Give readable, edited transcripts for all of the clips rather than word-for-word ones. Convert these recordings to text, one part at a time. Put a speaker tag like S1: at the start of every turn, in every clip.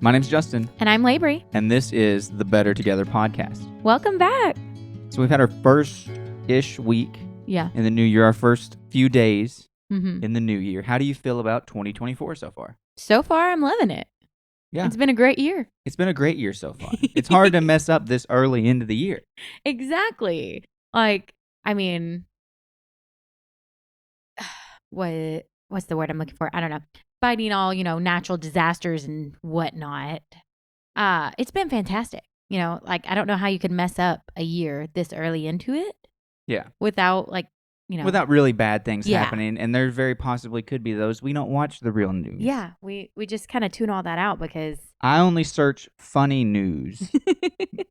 S1: My name's Justin.
S2: And I'm LaBre.
S1: And this is the Better Together podcast.
S2: Welcome back.
S1: So we've had our first-ish week in the new year, our first few days in the new year. How do you feel about 2024 so far?
S2: So far, I'm loving it.
S1: Yeah.
S2: It's been a great year.
S1: It's been a great year so far. It's hard to mess up this early into the year.
S2: Exactly. What's the word I'm looking for? I don't know. Fighting all, natural disasters and whatnot. It's been fantastic. I don't know how you could mess up a year this early into it.
S1: Yeah.
S2: Without
S1: without really bad things happening. And there very possibly could be those. We don't watch the real news.
S2: Yeah. We just kind of tune all that out because
S1: I only search funny news.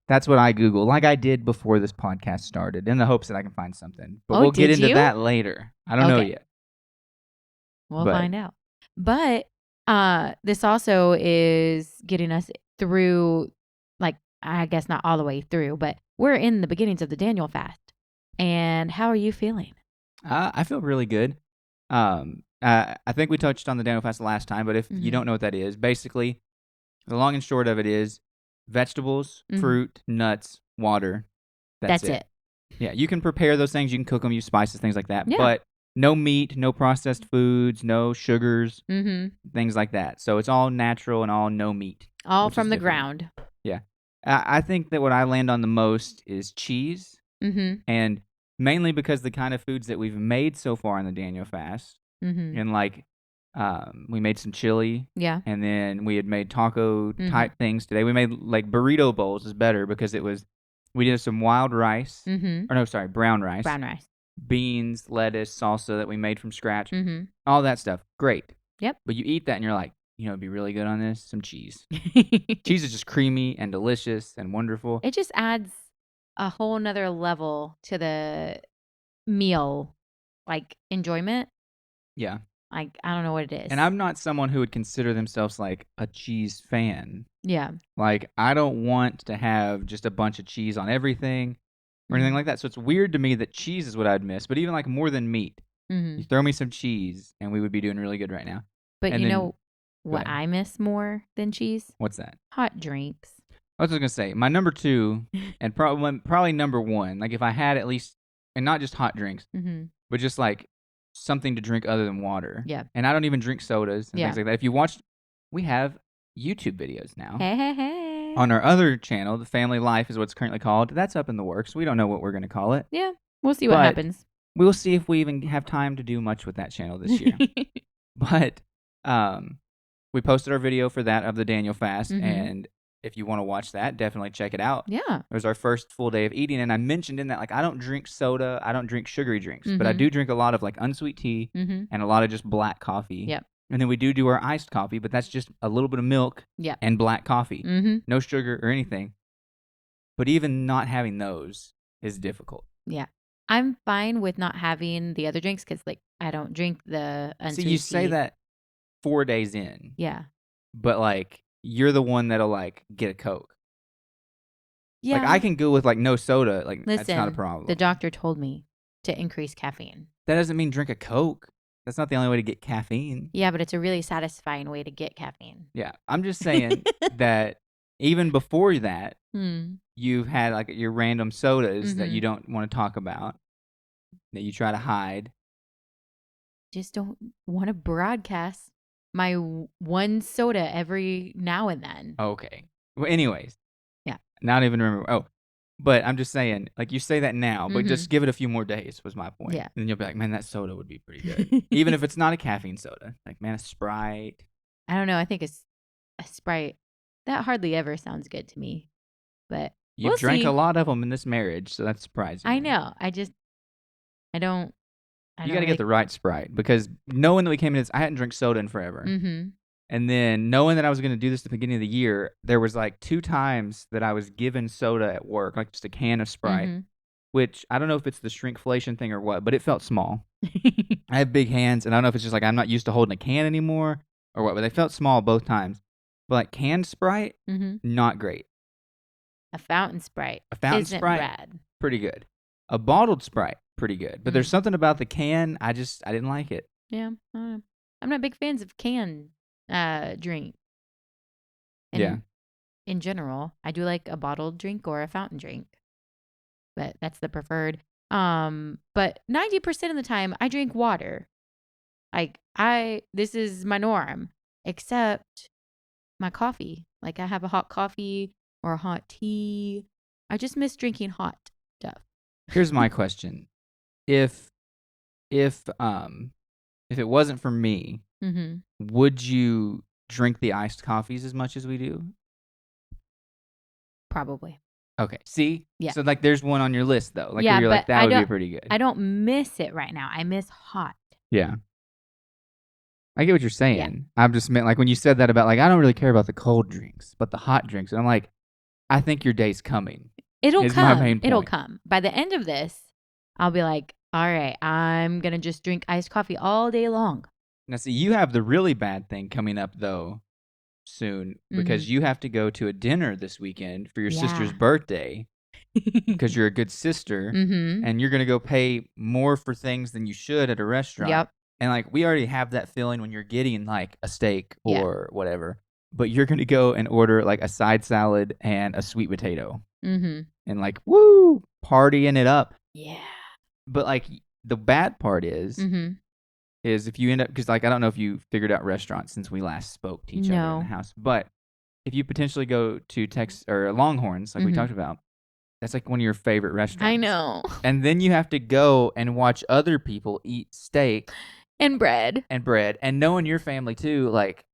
S1: That's what I Google, like I did before this podcast started, in the hopes that I can find something. But we'll get into that later. I don't know yet.
S2: We'll find out. But this also is getting us through, I guess not all the way through, but we're in the beginnings of the Daniel fast. And how are you feeling?
S1: I feel really good. I think we touched on the Daniel fast last time, but if you don't know what that is, basically, the long and short of it is vegetables, fruit, nuts, water. That's it. Yeah, you can prepare those things. You can cook them, use spices, things like that. Yeah. But no meat, no processed foods, no sugars, things like that. So it's all natural and all no meat.
S2: All from the ground.
S1: Yeah. I think that what I land on the most is cheese. And mainly because the kind of foods that we've made so far in the Daniel fast. And we made some chili. Yeah. And then we had made taco type things today. We made burrito bowls is better because we did some wild rice. Brown rice.
S2: Brown rice.
S1: Beans, lettuce, salsa that we made from scratch. All that stuff. Great. Yep. But you eat that and you're like, it'd be really good on this. Some cheese. Cheese is just creamy and delicious and wonderful.
S2: It just adds a whole nother level to the meal, enjoyment.
S1: Yeah.
S2: I don't know what it is.
S1: And I'm not someone who would consider themselves a cheese fan.
S2: Yeah.
S1: I don't want to have just a bunch of cheese on everything or anything like that. So it's weird to me that cheese is what I'd miss. But even more than meat, you throw me some cheese and we would be doing really good right now.
S2: But what I miss more than cheese?
S1: What's that?
S2: Hot drinks.
S1: I was just going to say, my number two and probably number one, if I had at least, and not just hot drinks, but just something to drink other than water. Yeah. And I don't even drink sodas and things like that. If you watched, we have YouTube videos now.
S2: Hey.
S1: On our other channel, The Family Life is what's currently called. That's up in the works. We don't know what we're going to call it.
S2: Yeah. We'll see what happens.
S1: We'll see if we even have time to do much with that channel this year. But we posted our video for that of the Daniel fast. And if you want to watch that, definitely check it out. Yeah. It was our first full day of eating. And I mentioned in that, I don't drink soda. I don't drink sugary drinks. But I do drink a lot of, unsweet tea and a lot of just black coffee. Yep. And then we do our iced coffee, but that's just a little bit of milk and black coffee. No sugar or anything. But even not having those is difficult.
S2: Yeah. I'm fine with not having the other drinks because, I don't drink the unsweet tea.
S1: See, you say that 4 days in.
S2: Yeah.
S1: But, you're the one that'll, get a Coke.
S2: Yeah.
S1: I can go with, no soda.
S2: Listen,
S1: that's not a problem.
S2: The doctor told me to increase caffeine.
S1: That doesn't mean drink a Coke. That's not the only way to get caffeine.
S2: Yeah, but it's a really satisfying way to get caffeine.
S1: Yeah. I'm just saying that even before that, you've had, your random sodas that you don't want to talk about, that you try to hide.
S2: Just don't want to broadcast my one soda every now and then.
S1: Okay. Well, anyways.
S2: Yeah.
S1: Not even remember. Oh, but I'm just saying, you say that now, but just give it a few more days was my point. Yeah. And then you'll be like, man, that soda would be pretty good. Even if it's not a caffeine soda. Man, a Sprite.
S2: I don't know. I think it's a Sprite. That hardly ever sounds good to me. But
S1: you drank a lot of them in this marriage, so that's surprising.
S2: I know. I don't.
S1: You got to get the right Sprite because knowing that we came in, I hadn't drank soda in forever. And then knowing that I was going to do this at the beginning of the year, there was 2 times that I was given soda at work, just a can of Sprite, which I don't know if it's the shrinkflation thing or what, but it felt small. I have big hands, and I don't know if it's just I'm not used to holding a can anymore or what, but they felt small both times. But canned Sprite, not great.
S2: A fountain Sprite.
S1: A fountain
S2: isn't
S1: Sprite,
S2: rad.
S1: Pretty good. A bottled Sprite, pretty good. But there's something about the can, I didn't like it.
S2: Yeah. I'm not big fans of canned drink. And in general, I do like a bottled drink or a fountain drink. But that's the preferred. But 90% of the time I drink water. Like this is my norm, except my coffee. Like I have a hot coffee or a hot tea. I just miss drinking hot stuff.
S1: Here's my question. If it wasn't for me, would you drink the iced coffees as much as we do?
S2: Probably.
S1: Okay. See?
S2: Yeah.
S1: So like there's one on your list though. Like you're like, that would be pretty good.
S2: I don't miss it right now. I miss hot.
S1: Yeah. I get what you're saying.
S2: Yeah.
S1: I'm just meant like when you said that about like, I don't really care about the cold drinks, but the hot drinks. And I'm like, I think your day's coming.
S2: It'll come. It'll come. By the end of this, I'll be like, all right, I'm going to just drink iced coffee all day long.
S1: Now, see, you have the really bad thing coming up, though, soon, because you have to go to a dinner this weekend for your sister's birthday because you're a good sister, and you're going to go pay more for things than you should at a restaurant.
S2: Yep.
S1: And, like, we already have that feeling when you're getting, like, a steak or whatever, but you're going to go and order, like, a side salad and a sweet potato. And, like, woo, partying it up.
S2: Yeah.
S1: But, like, the bad part is if you end up, because, like, I don't know if you figured out restaurants since we last spoke to each other in the house, but if you potentially go to Texas or Longhorns, like we talked about, that's like one of your favorite restaurants.
S2: I know.
S1: And then you have to go and watch other people eat steak
S2: and bread,
S1: and knowing your family too, like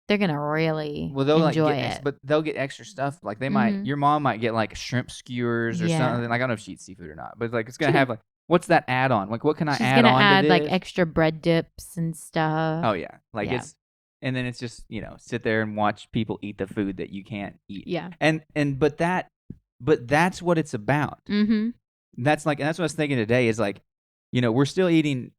S2: they're gonna really enjoy it.
S1: But they'll get extra stuff. Like they might, your mom might get like shrimp skewers or something. Like I don't know if she eats seafood or not, but like it's gonna have like. What's that add-on? Like, what can I add on to this? She's gonna add
S2: like extra bread dips and stuff.
S1: Oh yeah, like it's, and then it's just sit there and watch people eat the food that you can't eat.
S2: Yeah.
S1: But that's what it's about. That's what I was thinking today is like, we're still eating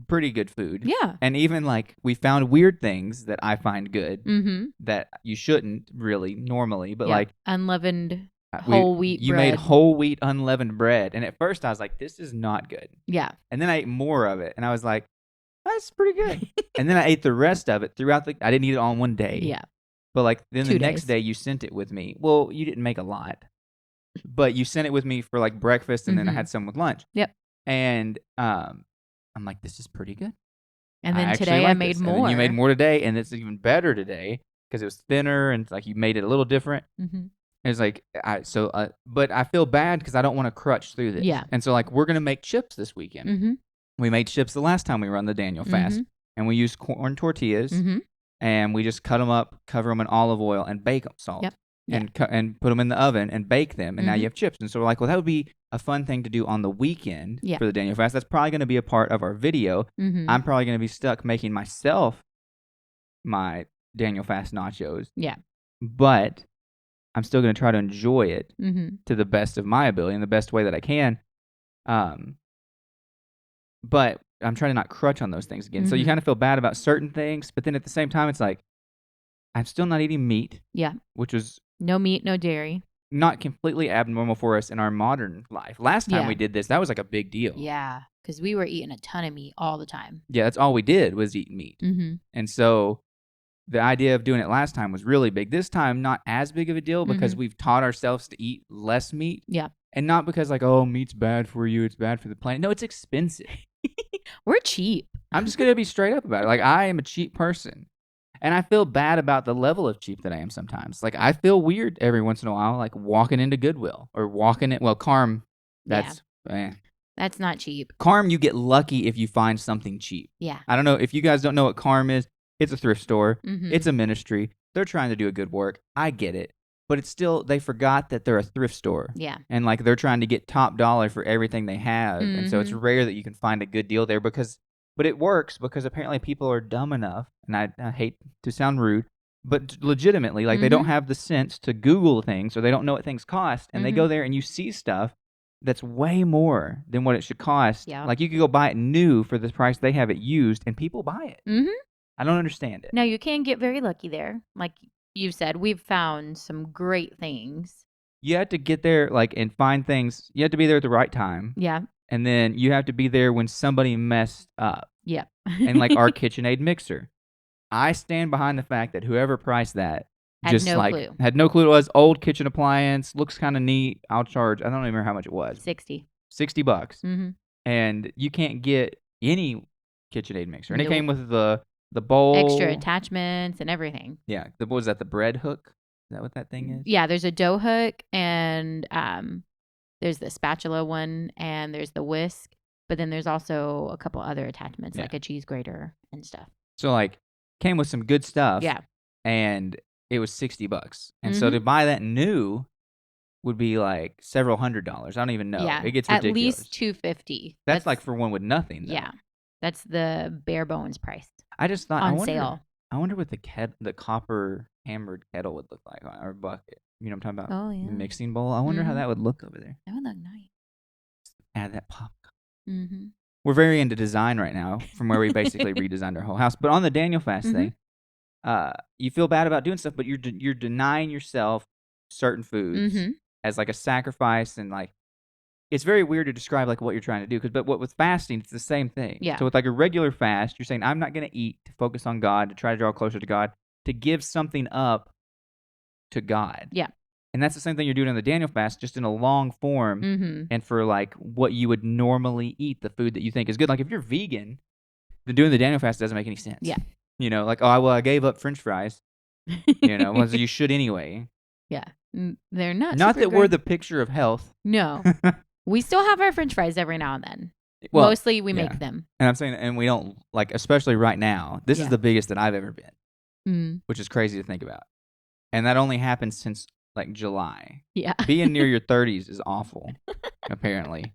S1: pretty good food.
S2: Yeah.
S1: And even like we found weird things that I find good that you shouldn't really normally, but like
S2: unleavened. Whole wheat bread.
S1: You made whole wheat unleavened bread. And at first I was like, this is not good.
S2: Yeah.
S1: And then I ate more of it. And I was like, that's pretty good. And then I ate the rest of it throughout I didn't eat it all in one day.
S2: Yeah.
S1: But like then the next day you sent it with me. Well, you didn't make a lot. But you sent it with me for like breakfast and then I had some with lunch.
S2: Yep.
S1: And I'm like, this is pretty good.
S2: And then today I made more.
S1: And then you made more today. And it's even better today because it was thinner and like you made it a little different. It's like, but I feel bad because I don't want to crutch through this.
S2: Yeah.
S1: And so, like, we're going to make chips this weekend. We made chips the last time we run the Daniel fast. And we used corn tortillas. And we just cut them up, cover them in olive oil, and bake them, salt.
S2: Yep.
S1: And put them in the oven and bake them. And now you have chips. And so we're like, well, that would be a fun thing to do on the weekend for the Daniel fast. That's probably going to be a part of our video. I'm probably going to be stuck making myself my Daniel fast nachos.
S2: Yeah.
S1: But I'm still going to try to enjoy it to the best of my ability and the best way that I can. But I'm trying to not crutch on those things again. So you kind of feel bad about certain things, but then at the same time, it's like, I'm still not eating meat.
S2: Yeah.
S1: Which was...
S2: No meat, no dairy.
S1: Not completely abnormal for us in our modern life. Last time we did this, that was like a big deal.
S2: Yeah, because we were eating a ton of meat all the time.
S1: Yeah, that's all we did was eat meat. And so... the idea of doing it last time was really big. This time, not as big of a deal because we've taught ourselves to eat less meat.
S2: Yeah.
S1: And not because like, oh, meat's bad for you. It's bad for the planet. No, it's expensive.
S2: We're cheap.
S1: I'm just going to be straight up about it. Like, I am a cheap person. And I feel bad about the level of cheap that I am sometimes. Like, I feel weird every once in a while, like walking into Goodwill or walking it. Well, Carm, that's...
S2: That's not cheap.
S1: Carm, you get lucky if you find something cheap.
S2: Yeah.
S1: I don't know. If you guys don't know what Carm is, it's a thrift store. It's a ministry. They're trying to do a good work. I get it. But it's still, they forgot that they're a thrift store.
S2: Yeah.
S1: And like they're trying to get top dollar for everything they have. And so it's rare that you can find a good deal there but it works because apparently people are dumb enough, and I hate to sound rude, but legitimately, like they don't have the sense to Google things or they don't know what things cost. And they go there and you see stuff that's way more than what it should cost.
S2: Yeah.
S1: Like you could go buy it new for the price they have it used and people buy it. I don't understand it.
S2: Now, you can get very lucky there. Like you said, we've found some great things.
S1: You have to get there and find things. You have to be there at the right time.
S2: Yeah.
S1: And then you have to be there when somebody messed up.
S2: Yeah.
S1: And like our KitchenAid mixer. I stand behind the fact that whoever priced that
S2: Had no clue.
S1: Had no clue it was. Old kitchen appliance. Looks kind of neat. I'll charge, I don't even remember how much it was.
S2: $60.
S1: $60. Mm-hmm. And you can't get any KitchenAid mixer. And it came with the bowl.
S2: Extra attachments and everything.
S1: Yeah. What was that, the bread hook? Is that what that thing is?
S2: Yeah, there's a dough hook, and there's the spatula one, and there's the whisk. But then there's also a couple other attachments, like a cheese grater and stuff.
S1: So, came with some good stuff.
S2: Yeah.
S1: And it was $60. And so to buy that new would be several $100s. I don't even know.
S2: Yeah.
S1: It gets ridiculous.
S2: At least $250.
S1: That's for one with nothing, though.
S2: Yeah. That's the bare bones price.
S1: I just thought
S2: on sale.
S1: I wonder what the copper hammered kettle would look like, or bucket. You know what I'm talking about?
S2: Oh, yeah.
S1: The mixing bowl. I wonder how that would look over there.
S2: That would look nice.
S1: Add that pop. Mm-hmm. We're very into design right now, from where we basically redesigned our whole house. But on the Daniel fast thing, you feel bad about doing stuff, but you're denying yourself certain foods as a sacrifice, and it's very weird to describe what you're trying to do. But with fasting, it's the same thing.
S2: Yeah.
S1: So with a regular fast, you're saying, I'm not going to eat to focus on God, to try to draw closer to God, to give something up to God.
S2: Yeah.
S1: And that's the same thing you're doing in the Daniel fast, just in a long form, and for what you would normally eat, the food that you think is good. If you're vegan, then doing the Daniel fast doesn't make any sense.
S2: Yeah.
S1: I gave up French fries. Well, you should anyway.
S2: Yeah. They're not.
S1: Not that we're the picture of health.
S2: No. We still have our French fries every now and then.
S1: Well,
S2: mostly we make them.
S1: And I'm saying, and we don't, especially right now, this is the biggest that I've ever been, which is crazy to think about. And that only happened since July.
S2: Yeah.
S1: Being near your 30s is awful, apparently.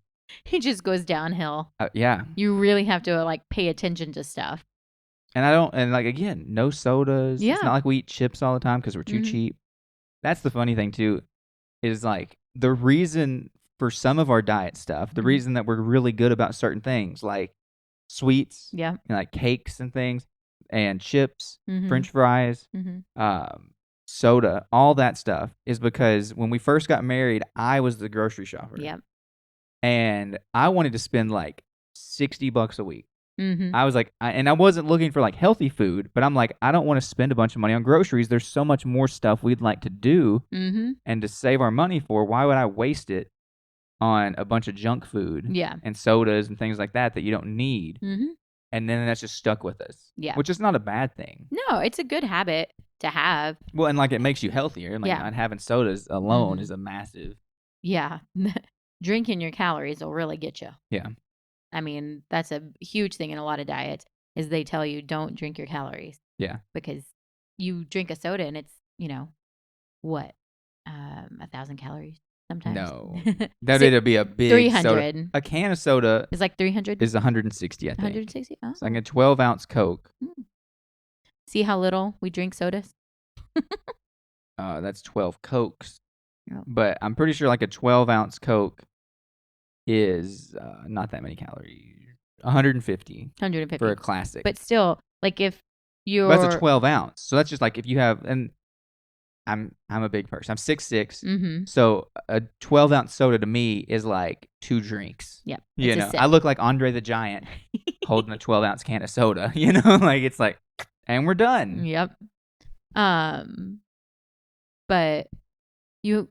S2: It just goes downhill.
S1: Yeah.
S2: You really have to pay attention to stuff.
S1: And again, no sodas.
S2: Yeah.
S1: It's not like we eat chips all the time because we're too cheap. That's the funny thing too, is the reason for some of our diet stuff, the reason that we're really good about certain things like sweets, cakes and things, and chips, French fries, soda, all that stuff, is because when we first got married, I was the grocery shopper.
S2: Yep.
S1: And I wanted to spend $60 a week. I was and I wasn't looking for healthy food, but I'm I don't want to spend a bunch of money on groceries. There's so much more stuff we'd like to do and to save our money for. Why would I waste it on a bunch of junk food and sodas and things like that you don't need? And then that's just stuck with us. Yeah. Which is not a bad thing.
S2: No, it's a good habit to have.
S1: Well, and it makes you healthier. Not having sodas alone is a massive.
S2: Yeah. Drinking your calories will really get you.
S1: Yeah.
S2: I mean, that's a huge thing in a lot of diets, is they tell you don't drink your calories.
S1: Yeah.
S2: Because you drink a soda and it's, what? 1,000 calories sometimes.
S1: No. That'd be a big
S2: 300.
S1: Soda. A can of soda
S2: is 300?
S1: Is 160, I think.
S2: 160? Oh.
S1: It's a 12-ounce Coke.
S2: See how little we drink sodas?
S1: That's 12 Cokes.
S2: Oh.
S1: But I'm pretty sure a 12-ounce Coke is not that many calories. 150 for a classic.
S2: But still, if you're...
S1: Well, that's a 12-ounce. So that's just if you have... And I'm a big person. I'm 6'6". So a 12-ounce soda to me is 2 drinks.
S2: Yep.
S1: I look like Andre the Giant holding a 12-ounce can of soda. It's and we're done.
S2: Yep. But you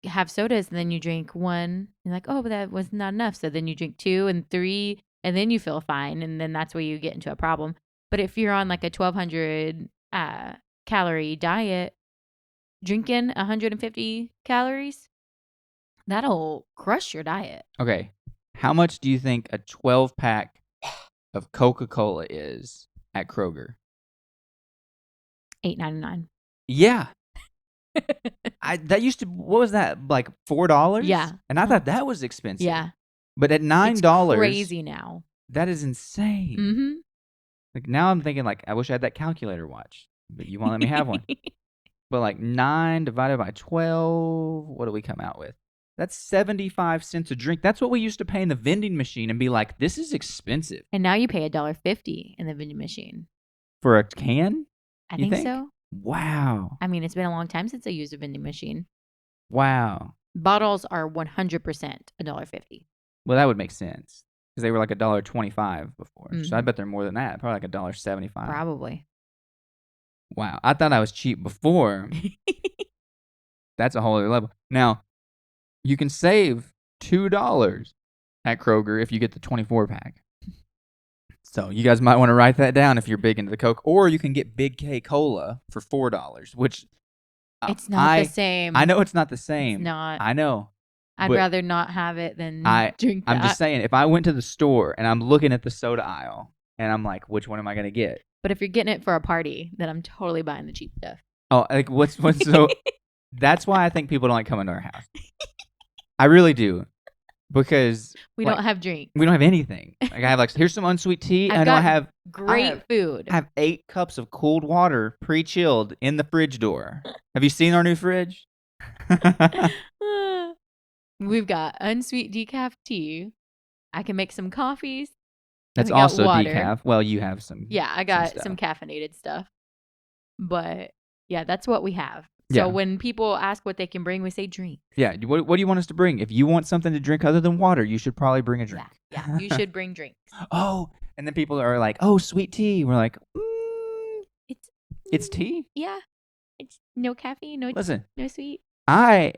S2: have sodas and then you drink one. You're oh, but that was not enough. So then you drink 2 and 3, and then you feel fine, and then that's where you get into a problem. But if you're on a 1,200 calorie diet, drinking 150 calories, that'll crush your diet.
S1: Okay. How much do you think a 12-pack of Coca-Cola is at Kroger?
S2: $8.99.
S1: Yeah. That used to, what was that, $4?
S2: Yeah.
S1: And I thought that was expensive.
S2: Yeah.
S1: But at $9,
S2: it's crazy now.
S1: That is insane. Now I'm thinking I wish I had that calculator watch, but you won't let me have one. But 9 divided by 12, what do we come out with? That's 75 cents a drink. That's what we used to pay in the vending machine and be this is expensive.
S2: And now you pay $1.50 in the vending machine.
S1: For a can?
S2: I think so.
S1: Wow.
S2: I mean, it's been a long time since I used a vending machine.
S1: Wow.
S2: Bottles are 100% $1.50.
S1: Well, that would make sense because they were $1.25 before. So I bet they're more than that. Probably $1.75.
S2: Probably.
S1: Wow. I thought I was cheap before. That's a whole other level. Now, you can save $2 at Kroger if you get the 24-pack. So you guys might want to write that down if you're big into the Coke. Or you can get Big K Cola for $4, which
S2: it's not the same.
S1: I know it's not the same.
S2: It's not.
S1: I know.
S2: I'd rather not have it than drink that.
S1: I'm just saying, if I went to the store and I'm looking at the soda aisle and I'm like, which one am I going to get?
S2: But if you're getting it for a party, then I'm totally buying the cheap stuff.
S1: Oh, like what's so... That's why I think people don't like coming to our house. I really do. Because
S2: we don't have drinks.
S1: We don't have anything. Like I have here's some unsweet tea, and I have
S2: great food.
S1: I have 8 cups of cold water pre-chilled in the fridge door. Have you seen our new fridge?
S2: We've got unsweet decaf tea. I can make some coffees.
S1: That's also decaf. Well, you have some.
S2: Yeah, I got some caffeinated stuff. But yeah, that's what we have. So when people ask what they can bring, we say drink.
S1: Yeah. What do you want us to bring? If you want something to drink other than water, you should probably bring a drink.
S2: Yeah, you should bring drinks.
S1: Oh, and then people are like, oh, sweet tea. We're like, it's tea?
S2: Yeah. It's no caffeine, no sweet.
S1: I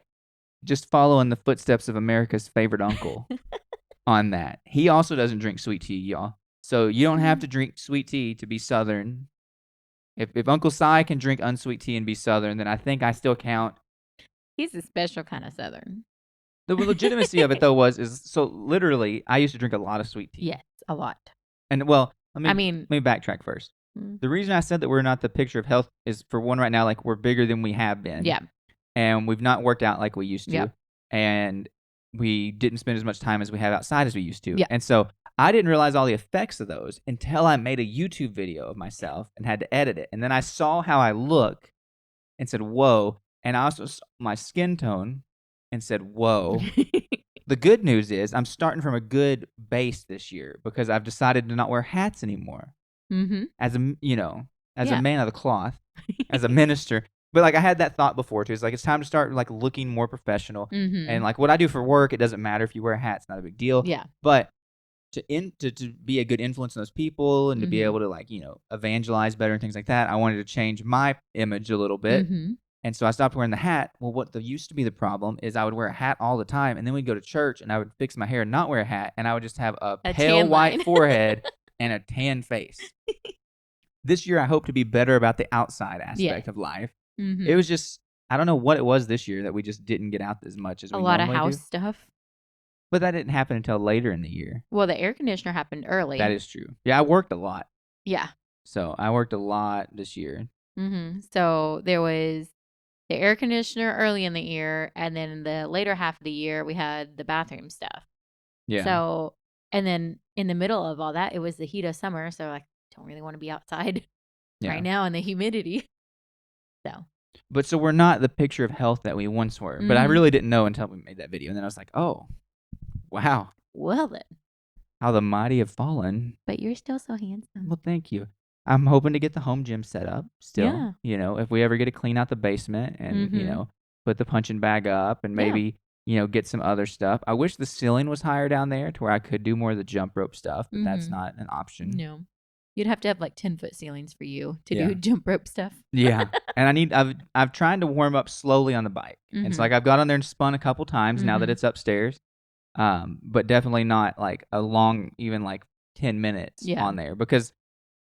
S1: just follow in the footsteps of America's favorite uncle on that. He also doesn't drink sweet tea, y'all. So you don't have to drink sweet tea to be Southern. If Uncle Si can drink unsweet tea and be Southern, then I think I still count.
S2: He's a special kind of Southern.
S1: The legitimacy of it, though, so literally, I used to drink a lot of sweet tea.
S2: Yes, a lot.
S1: And, well, let me backtrack first. The reason I said that we're not the picture of health is, for one, right now, we're bigger than we have been.
S2: Yeah.
S1: And we've not worked out like we used to.
S2: Yep.
S1: And we didn't spend as much time as we have outside as we used to.
S2: Yeah.
S1: And so I didn't realize all the effects of those until I made a YouTube video of myself and had to edit it. And then I saw how I look and said, whoa. And I also saw my skin tone and said, whoa. The good news is I'm starting from a good base this year because I've decided to not wear hats anymore.
S2: Mm-hmm.
S1: As a man of the cloth, as a minister. But I had that thought before too. It's time to start looking more professional.
S2: Mm-hmm.
S1: And what I do for work, it doesn't matter if you wear a hat; it's not a big deal.
S2: Yeah.
S1: But to be a good influence on those people and to be able to evangelize better and things like that, I wanted to change my image a little bit.
S2: Mm-hmm.
S1: And so I stopped wearing the hat. Well, what used to be the problem is I would wear a hat all the time, and then we'd go to church, and I would fix my hair and not wear a hat, and I would just have a pale white forehead and a tan face. This year, I hope to be better about the outside aspect of life.
S2: Mm-hmm.
S1: It was just, I don't know what it was this year that we just didn't get out as much as we normally do.
S2: A lot of house stuff.
S1: But that didn't happen until later in the year.
S2: Well, the air conditioner happened early.
S1: That is true. Yeah, I worked a lot.
S2: Yeah.
S1: So I worked a lot this year.
S2: Mm-hmm. So there was the air conditioner early in the year, and then in the later half of the year, we had the bathroom stuff.
S1: Yeah.
S2: So, and then in the middle of all that, it was the heat of summer. So I don't really want to be outside right now in the humidity. So
S1: we're not the picture of health that we once were. But I really didn't know until we made that video. And then I was like, oh, wow.
S2: Well then.
S1: How the mighty have fallen.
S2: But you're still so handsome.
S1: Well, thank you. I'm hoping to get the home gym set up still. Yeah. If we ever get to clean out the basement and, put the punching bag up and maybe, get some other stuff. I wish the ceiling was higher down there to where I could do more of the jump rope stuff, but that's not an option.
S2: No. You'd have to have 10-foot ceilings for you to do jump rope stuff.
S1: Yeah. And I've tried to warm up slowly on the bike. And so I've got on there and spun a couple times now that it's upstairs. But definitely not a long, even 10 minutes on there because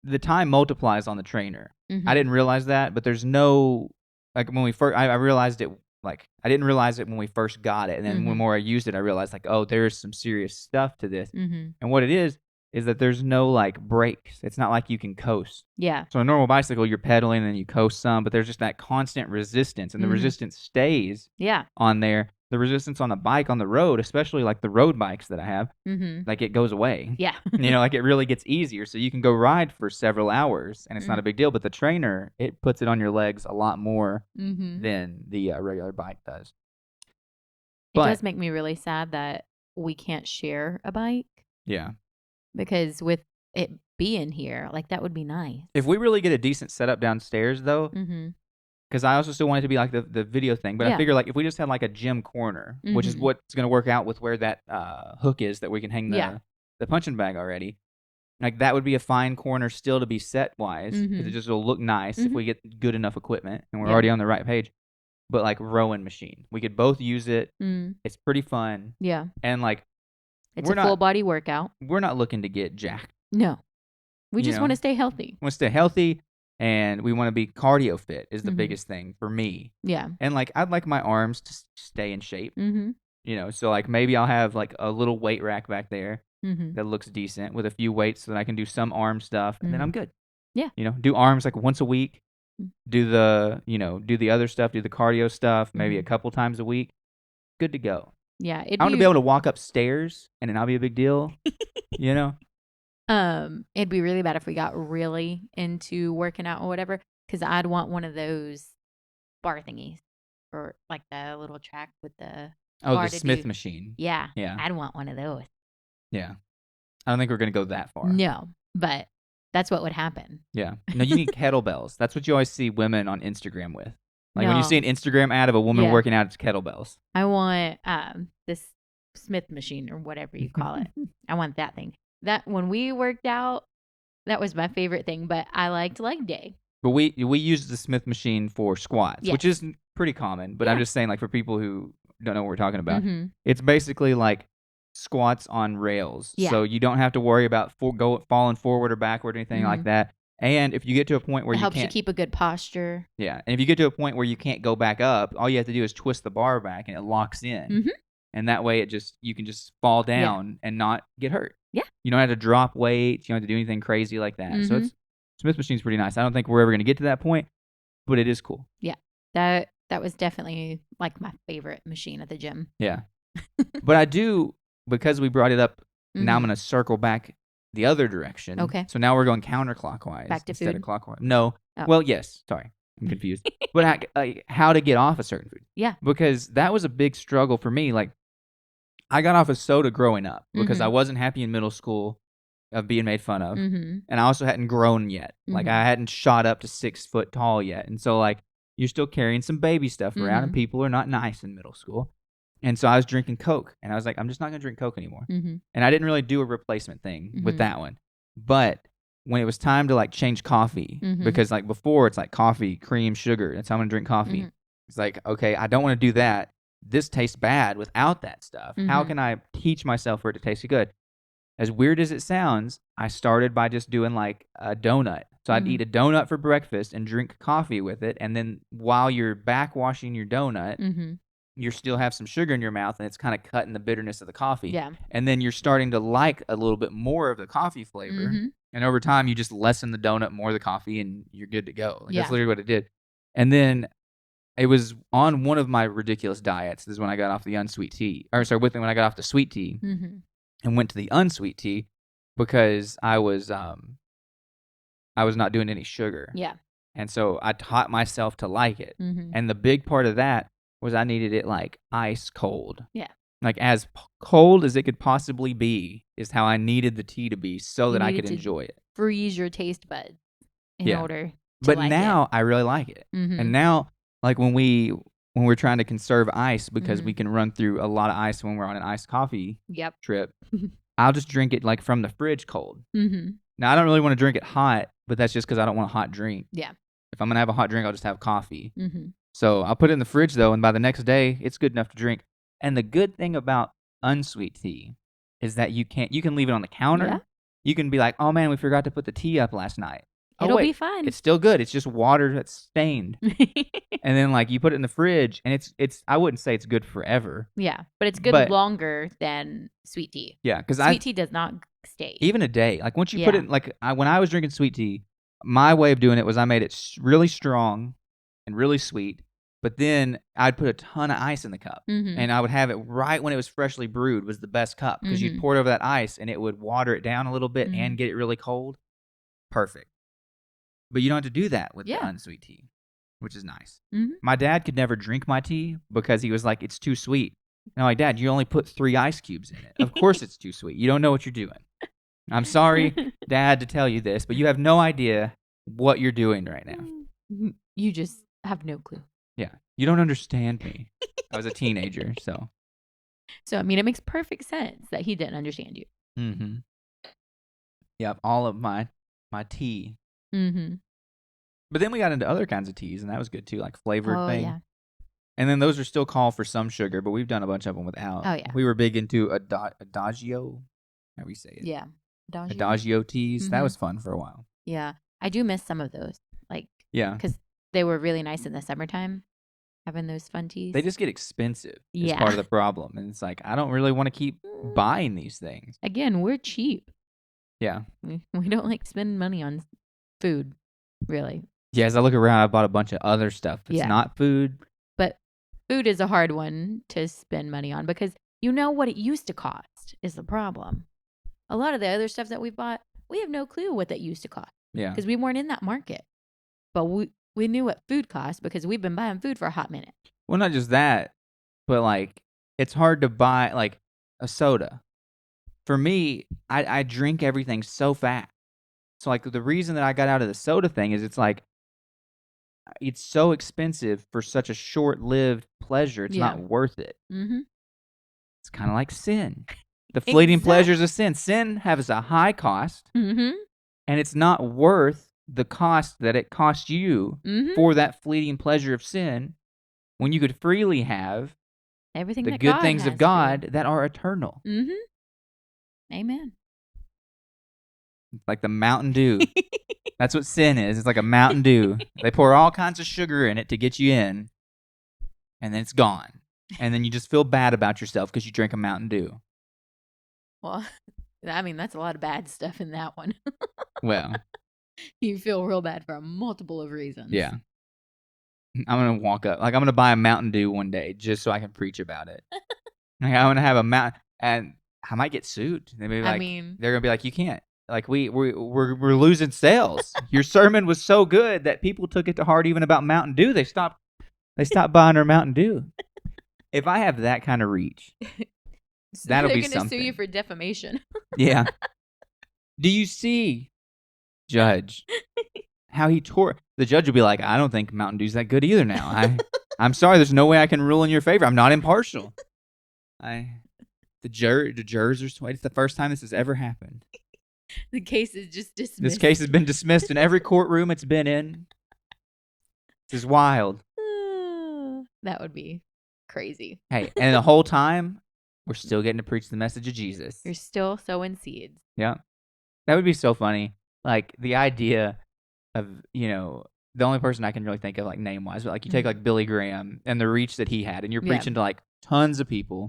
S1: the time multiplies on the trainer. I didn't realize that, but there's no, when we first, I realized it, I didn't realize it when we first got it. And then when more I used it, I realized oh, there's some serious stuff to this. And what it is that there's no brakes. It's not like you can coast.
S2: Yeah.
S1: So a normal bicycle, you're pedaling and you coast some, but there's just that constant resistance, and the resistance stays on there. The resistance on the bike on the road, especially the road bikes that I have, it goes away.
S2: Yeah.
S1: It really gets easier. So you can go ride for several hours and it's not a big deal. But the trainer, it puts it on your legs a lot more than the regular bike does.
S2: It does make me really sad that we can't share a bike.
S1: Yeah.
S2: Because with it being here, that would be nice.
S1: If we really get a decent setup downstairs, though, because I also still want it to be the video thing, but I figure if we just had a gym corner, which is what's going to work out with where that hook is that we can hang the punching bag already. Like, that would be a fine corner still to be set-wise, because it just will look nice if we get good enough equipment, and we're already on the right page. But, like, rowing machine. We could both use it. It's pretty fun.
S2: Yeah.
S1: And, like,
S2: it's a full body workout.
S1: We're not looking to get jacked.
S2: No. We just want to stay healthy.
S1: We want to stay healthy, and we want to be cardio fit is the biggest thing for me.
S2: Yeah.
S1: And, like, I'd like my arms to stay in shape. So, like, maybe I'll have, like, a little weight rack back there that looks decent with a few weights so that I can do some arm stuff, and then I'm good.
S2: Yeah.
S1: Do arms, like, once a week. Do the other stuff, do the cardio stuff, maybe a couple times a week. Good to go.
S2: Yeah.
S1: I want to be able to walk upstairs, and it not be a big deal,
S2: It'd be really bad if we got really into working out or whatever, because I'd want one of those bar thingies, or like the little track with the
S1: the Smith machine.
S2: Yeah. I'd want one of those.
S1: Yeah. I don't think we're going to go that far.
S2: No, but that's what would happen.
S1: Yeah. No, you need kettlebells. That's what you always see women on Instagram with. Like, when you see an Instagram ad of a woman working out, it's kettlebells.
S2: I want this Smith machine, or whatever you call it. I want that thing. That when we worked out, that was my favorite thing, but I liked leg day.
S1: But we used the Smith machine for squats, which is pretty common. But I'm just saying, like, for people who don't know what we're talking about, it's basically like squats on rails.
S2: Yeah.
S1: So you don't have to worry about falling forward or backward or anything like that. And if you get to a point where
S2: it helps you keep a good posture.
S1: Yeah. And if you get to a point where you can't go back up, all you have to do is twist the bar back and it locks in. And that way you can just fall down and not get hurt.
S2: Yeah.
S1: You don't have to drop weights. You don't have to do anything crazy like that. So Smith machine's pretty nice. I don't think we're ever going to get to that point, but it is cool.
S2: Yeah. That was definitely like my favorite machine at the gym.
S1: Yeah. But I do, because we brought it up, now I'm going to circle back the other direction.
S2: Okay.
S1: So now we're going counterclockwise
S2: back to
S1: instead
S2: food?
S1: of clockwise. No.
S2: Oh.
S1: Well, yes. Sorry. I'm confused. But how to get off a certain food.
S2: Yeah.
S1: Because that was a big struggle for me. Like, I got off of soda growing up because I wasn't happy in middle school of being made fun of. And I also hadn't grown yet. Like, I hadn't shot up to 6 foot tall yet. And so, like, you're still carrying some baby stuff around, and people are not nice in middle school. And so I was drinking Coke, and I was like, I'm just not going to drink Coke anymore. And I didn't really do a replacement thing with that one. But when it was time to, like, change coffee, because, like, before it's like coffee, cream, sugar. That's how I'm going to drink coffee. It's like, okay, I don't want to do that. This tastes bad without that stuff. How can I teach myself for it to taste good? As weird as it sounds, I started by just doing, like, a donut. So I'd eat a donut for breakfast and drink coffee with it. And then while you're backwashing your donut, you still have some sugar in your mouth, and it's kind of cutting the bitterness of the coffee.
S2: Yeah.
S1: And then you're starting to like a little bit more of the coffee flavor. And over time, you just lessen the donut, more of the coffee, and you're good to go. Like, that's literally what it did. And then it was on one of my ridiculous diets. This is when I got off the unsweet tea. When I got off the sweet tea and went to the unsweet tea, because I was not doing any sugar.
S2: Yeah.
S1: And so I taught myself to like it. And the big part of that was I needed it, like, ice cold.
S2: Yeah.
S1: Like, as cold as it could possibly be is how I needed the tea to be so that I could enjoy it.
S2: Freeze your taste buds in order to
S1: But
S2: like
S1: now
S2: it.
S1: I really like it. And now, like, when we're trying to conserve ice, because we can run through a lot of ice when we're on an iced coffee trip, I'll just drink it, like, from the fridge cold. Now, I don't really want to drink it hot, but that's just because I don't want a hot drink.
S2: Yeah.
S1: If I'm going to have a hot drink, I'll just have coffee. So I'll put it in the fridge, though, and by the next day, it's good enough to drink. And the good thing about unsweet tea is that you can leave it on the counter.
S2: Yeah.
S1: You can be like, oh, man, we forgot to put the tea up last night.
S2: It'll be fine.
S1: It's still good. It's just water that's stained. And then, like, you put it in the fridge, and it's I wouldn't say it's good forever.
S2: Yeah, but it's good longer than sweet tea.
S1: Yeah, because
S2: sweet tea does not stay.
S1: Even a day. Like, once you put it, like, when I was drinking sweet tea, my way of doing it was I made it really strong and really sweet. But then I'd put a ton of ice in the cup, and I would have it right when it was freshly brewed was the best cup, because you'd pour it over that ice, and it would water it down a little bit and get it really cold. Perfect. But you don't have to do that with the unsweet tea, which is nice. My dad could never drink my tea because he was like, it's too sweet. And I'm like, Dad, you only put 3 ice cubes in it. Of course it's too sweet. You don't know what you're doing. I'm sorry, Dad, to tell you this, but you have no idea what you're doing right now.
S2: You just have no clue.
S1: Yeah. You don't understand me. I was a teenager, so.
S2: So, I mean, it makes perfect sense that he didn't understand you.
S1: Yep, all of my tea.
S2: Mm-hmm.
S1: But then we got into other kinds of teas, and that was good too, like flavored thing.
S2: Yeah.
S1: And then those are still call for some sugar, but we've done a bunch of them without.
S2: Oh, yeah.
S1: We were big into Adagio. How do we say it?
S2: Yeah.
S1: Adagio teas.
S2: Mm-hmm.
S1: That was fun for a while.
S2: Yeah. I do miss some of those.
S1: Yeah.
S2: Because they were really nice in the summertime, having those fun teas.
S1: They just get expensive. Yeah. Is part of the problem. And it's like, I don't really want to keep buying these things.
S2: Again, we're cheap.
S1: Yeah.
S2: We don't like spending money on food, really.
S1: Yeah, as I look around, I bought a bunch of other stuff. It's not food.
S2: But food is a hard one to spend money on because you know what it used to cost is the problem. A lot of the other stuff that we bought, we have no clue what that used to cost.
S1: Yeah.
S2: Because we weren't in that market. But we knew what food cost because we've been buying food for a hot minute.
S1: Well, not just that, but like it's hard to buy like a soda. For me, I drink everything so fast. So like the reason that I got out of the soda thing is it's like it's so expensive for such a short-lived pleasure. It's not worth it.
S2: Mm-hmm.
S1: It's kind of like sin. The fleeting pleasures of sin. Sin has a high cost,
S2: mm-hmm.
S1: and it's not worth the cost that it costs you for that fleeting pleasure of sin when you could freely have
S2: everything
S1: the
S2: that
S1: good
S2: God
S1: things of God that are eternal.
S2: Mm-hmm. Amen.
S1: Like the Mountain Dew. That's what sin is. It's like a Mountain Dew. They pour all kinds of sugar in it to get you in, and then it's gone. And then you just feel bad about yourself because you drink a Mountain Dew.
S2: Well, I mean, that's a lot of bad stuff in that one.
S1: Well.
S2: You feel real bad for multiple of reasons.
S1: Yeah. I'm going to walk up. Like, I'm going to buy a Mountain Dew one day just so I can preach about it. Like, I'm going to have a mountain, and I might get sued. They may be like, they're going to be like, you can't. Like, we're losing sales. Your sermon was so good that people took it to heart even about Mountain Dew. They stopped buying our Mountain Dew. If I have that kind of reach,
S2: so
S1: that'll be
S2: something. They're going to sue you for defamation.
S1: Yeah. Do you see, Judge, how he tore? The judge will be like, I don't think Mountain Dew's that good either now. I'm sorry, there's no way I can rule in your favor. I'm not impartial. The jurors are sweating. It's the first time this has ever happened.
S2: The case is just dismissed.
S1: This case has been dismissed in every courtroom it's been in. This is wild.
S2: That would be crazy.
S1: Hey, and the whole time, we're still getting to preach the message of Jesus.
S2: You're still sowing seeds.
S1: Yeah. That would be so funny. Like, the idea of, the only person I can really think of, like, name-wise, but, like, you take, like, Billy Graham and the reach that he had, and you're preaching to, like, tons of people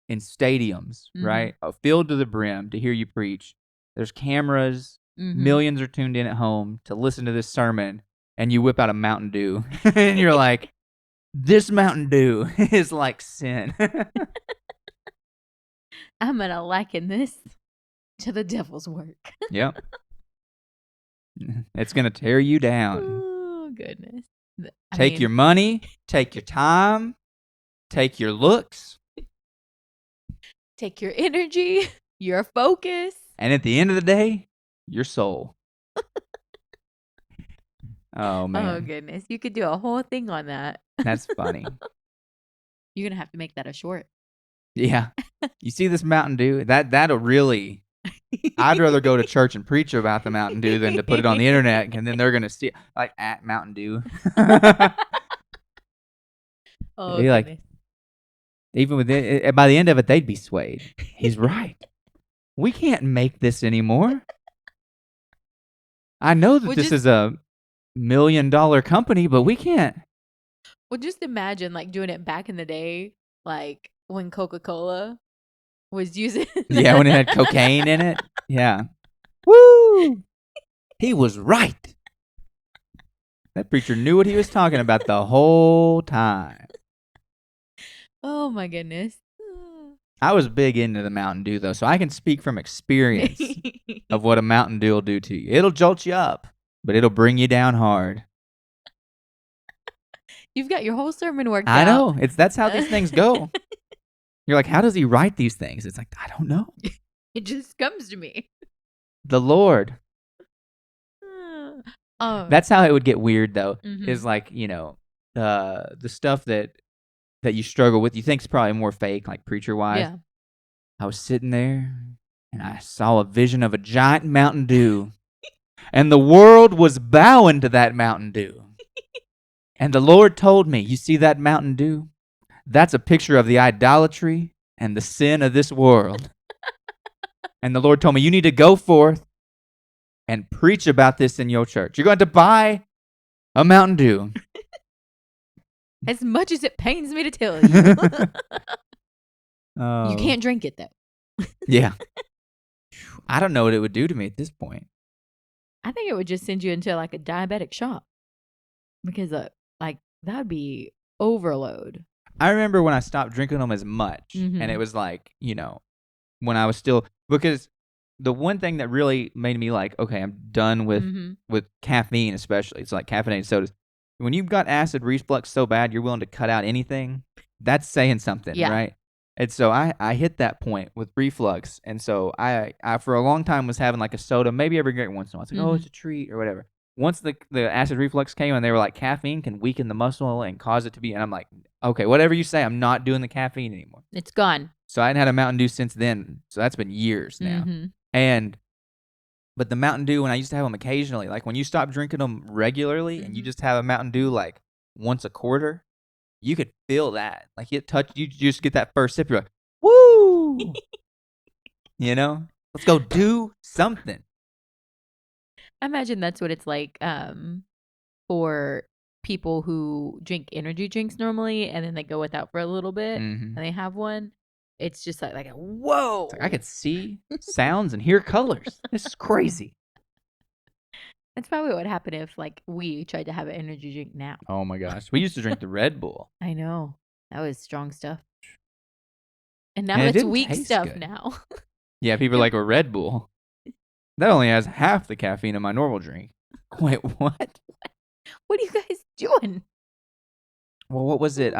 S1: in stadiums, right? Filled to the brim to hear you preach. There's cameras. Millions are tuned in at home to listen to this sermon, and you whip out a Mountain Dew, and you're like, this Mountain Dew is like sin.
S2: I'm going to liken this to the devil's work.
S1: Yep. It's going to tear you down.
S2: Oh, goodness.
S1: Take your money, take your time, take your looks.
S2: Take your energy, your focus.
S1: And at the end of the day, your soul. Oh, man.
S2: Oh, goodness. You could do a whole thing on that.
S1: That's funny.
S2: You're going to have to make that a short.
S1: Yeah. You see this Mountain Dew? That'll really... I'd rather go to church and preach about the Mountain Dew than to put it on the internet, and then they're going to see it, like, at Mountain Dew.
S2: Oh,
S1: like, even with it, by the end of it, they'd be swayed. He's right. We can't make this anymore. I know that this is a $1 million company, but we can't.
S2: Well, just imagine, like, doing it back in the day, like, when Coca-Cola was using...
S1: Yeah, when it had cocaine in it. Yeah. Woo! He was right. That preacher knew what he was talking about the whole time.
S2: Oh, my goodness.
S1: I was big into the Mountain Dew, though, so I can speak from experience of what a Mountain Dew will do to you. It'll jolt you up, but it'll bring you down hard.
S2: You've got your whole sermon worked out.
S1: I know. That's how these things go. You're like, how does he write these things? It's like, I don't know.
S2: It just comes to me.
S1: The Lord. That's how it would get weird, though, is like, the stuff that you struggle with, you think is probably more fake, like preacher-wise.
S2: Yeah.
S1: I was sitting there, and I saw a vision of a giant Mountain Dew, and the world was bowing to that Mountain Dew. And the Lord told me, you see that Mountain Dew? That's a picture of the idolatry and the sin of this world. And the Lord told me, you need to go forth and preach about this in your church. You're going to buy a Mountain Dew.
S2: As much as it pains me to tell you. You can't drink it, though.
S1: Yeah. I don't know what it would do to me at this point.
S2: I think it would just send you into like a diabetic shock. Because like that would be overload.
S1: I remember when I stopped drinking them as much. Mm-hmm. And it was like, you know, when I was still, because the one thing that really made me like, okay, I'm done with caffeine, especially. It's like caffeinated sodas. When you've got acid reflux so bad, you're willing to cut out anything. That's saying something, right? And so I hit that point with reflux. And so I for a long time was having like a soda, maybe every once in a while. It's like, oh, it's a treat or whatever. Once the acid reflux came and they were like, caffeine can weaken the muscle and cause it to be, and I'm like, okay, whatever you say, I'm not doing the caffeine anymore.
S2: It's gone.
S1: So I hadn't had a Mountain Dew since then. So that's been years now. But the Mountain Dew, when I used to have them occasionally, like when you stop drinking them regularly and you just have a Mountain Dew like once a quarter, you could feel that. Like you just get that first sip, you're like, woo! You know? Let's go do something.
S2: I imagine that's what it's like for people who drink energy drinks normally and then they go without for a little bit and they have one. It's just like whoa.
S1: Like I could see sounds and hear colors. This is crazy.
S2: That's probably what would happen if like we tried to have an energy drink now.
S1: Oh my gosh. We used to drink the Red Bull.
S2: I know. That was strong stuff. And now it's weak stuff good. Now.
S1: Yeah, people are like, well, Red Bull. That only has half the caffeine in my normal drink. Wait, what?
S2: What are you guys doing?
S1: Well, what was it?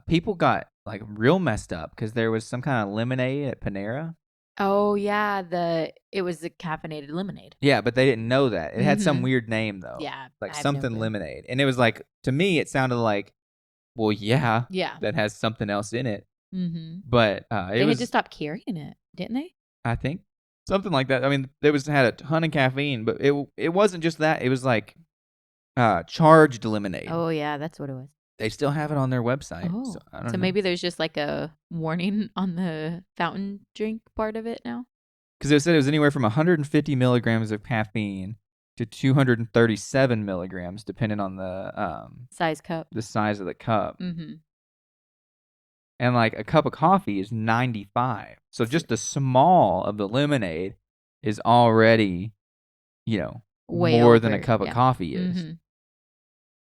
S1: People got like real messed up because there was some kind of lemonade at Panera.
S2: Oh yeah, it was the caffeinated lemonade.
S1: Yeah, but they didn't know that. It had some weird name though.
S2: Yeah,
S1: like something lemonade, and it was like, to me, it sounded like, well, yeah, that has something else in it. But
S2: they had to stop carrying it, didn't they?
S1: I think something like that. I mean, had a ton of caffeine, but it wasn't just that. It was like charged lemonade.
S2: Oh yeah, that's what it was.
S1: They still have it on their website.
S2: Oh. So maybe there's just like a warning on the fountain drink part of it now?
S1: Because it said it was anywhere from 150 milligrams of caffeine to 237 milligrams, depending on the
S2: size cup.
S1: The size of the cup. And like a cup of coffee is 95. So just the small of the lemonade is already, way more than a cup of coffee is.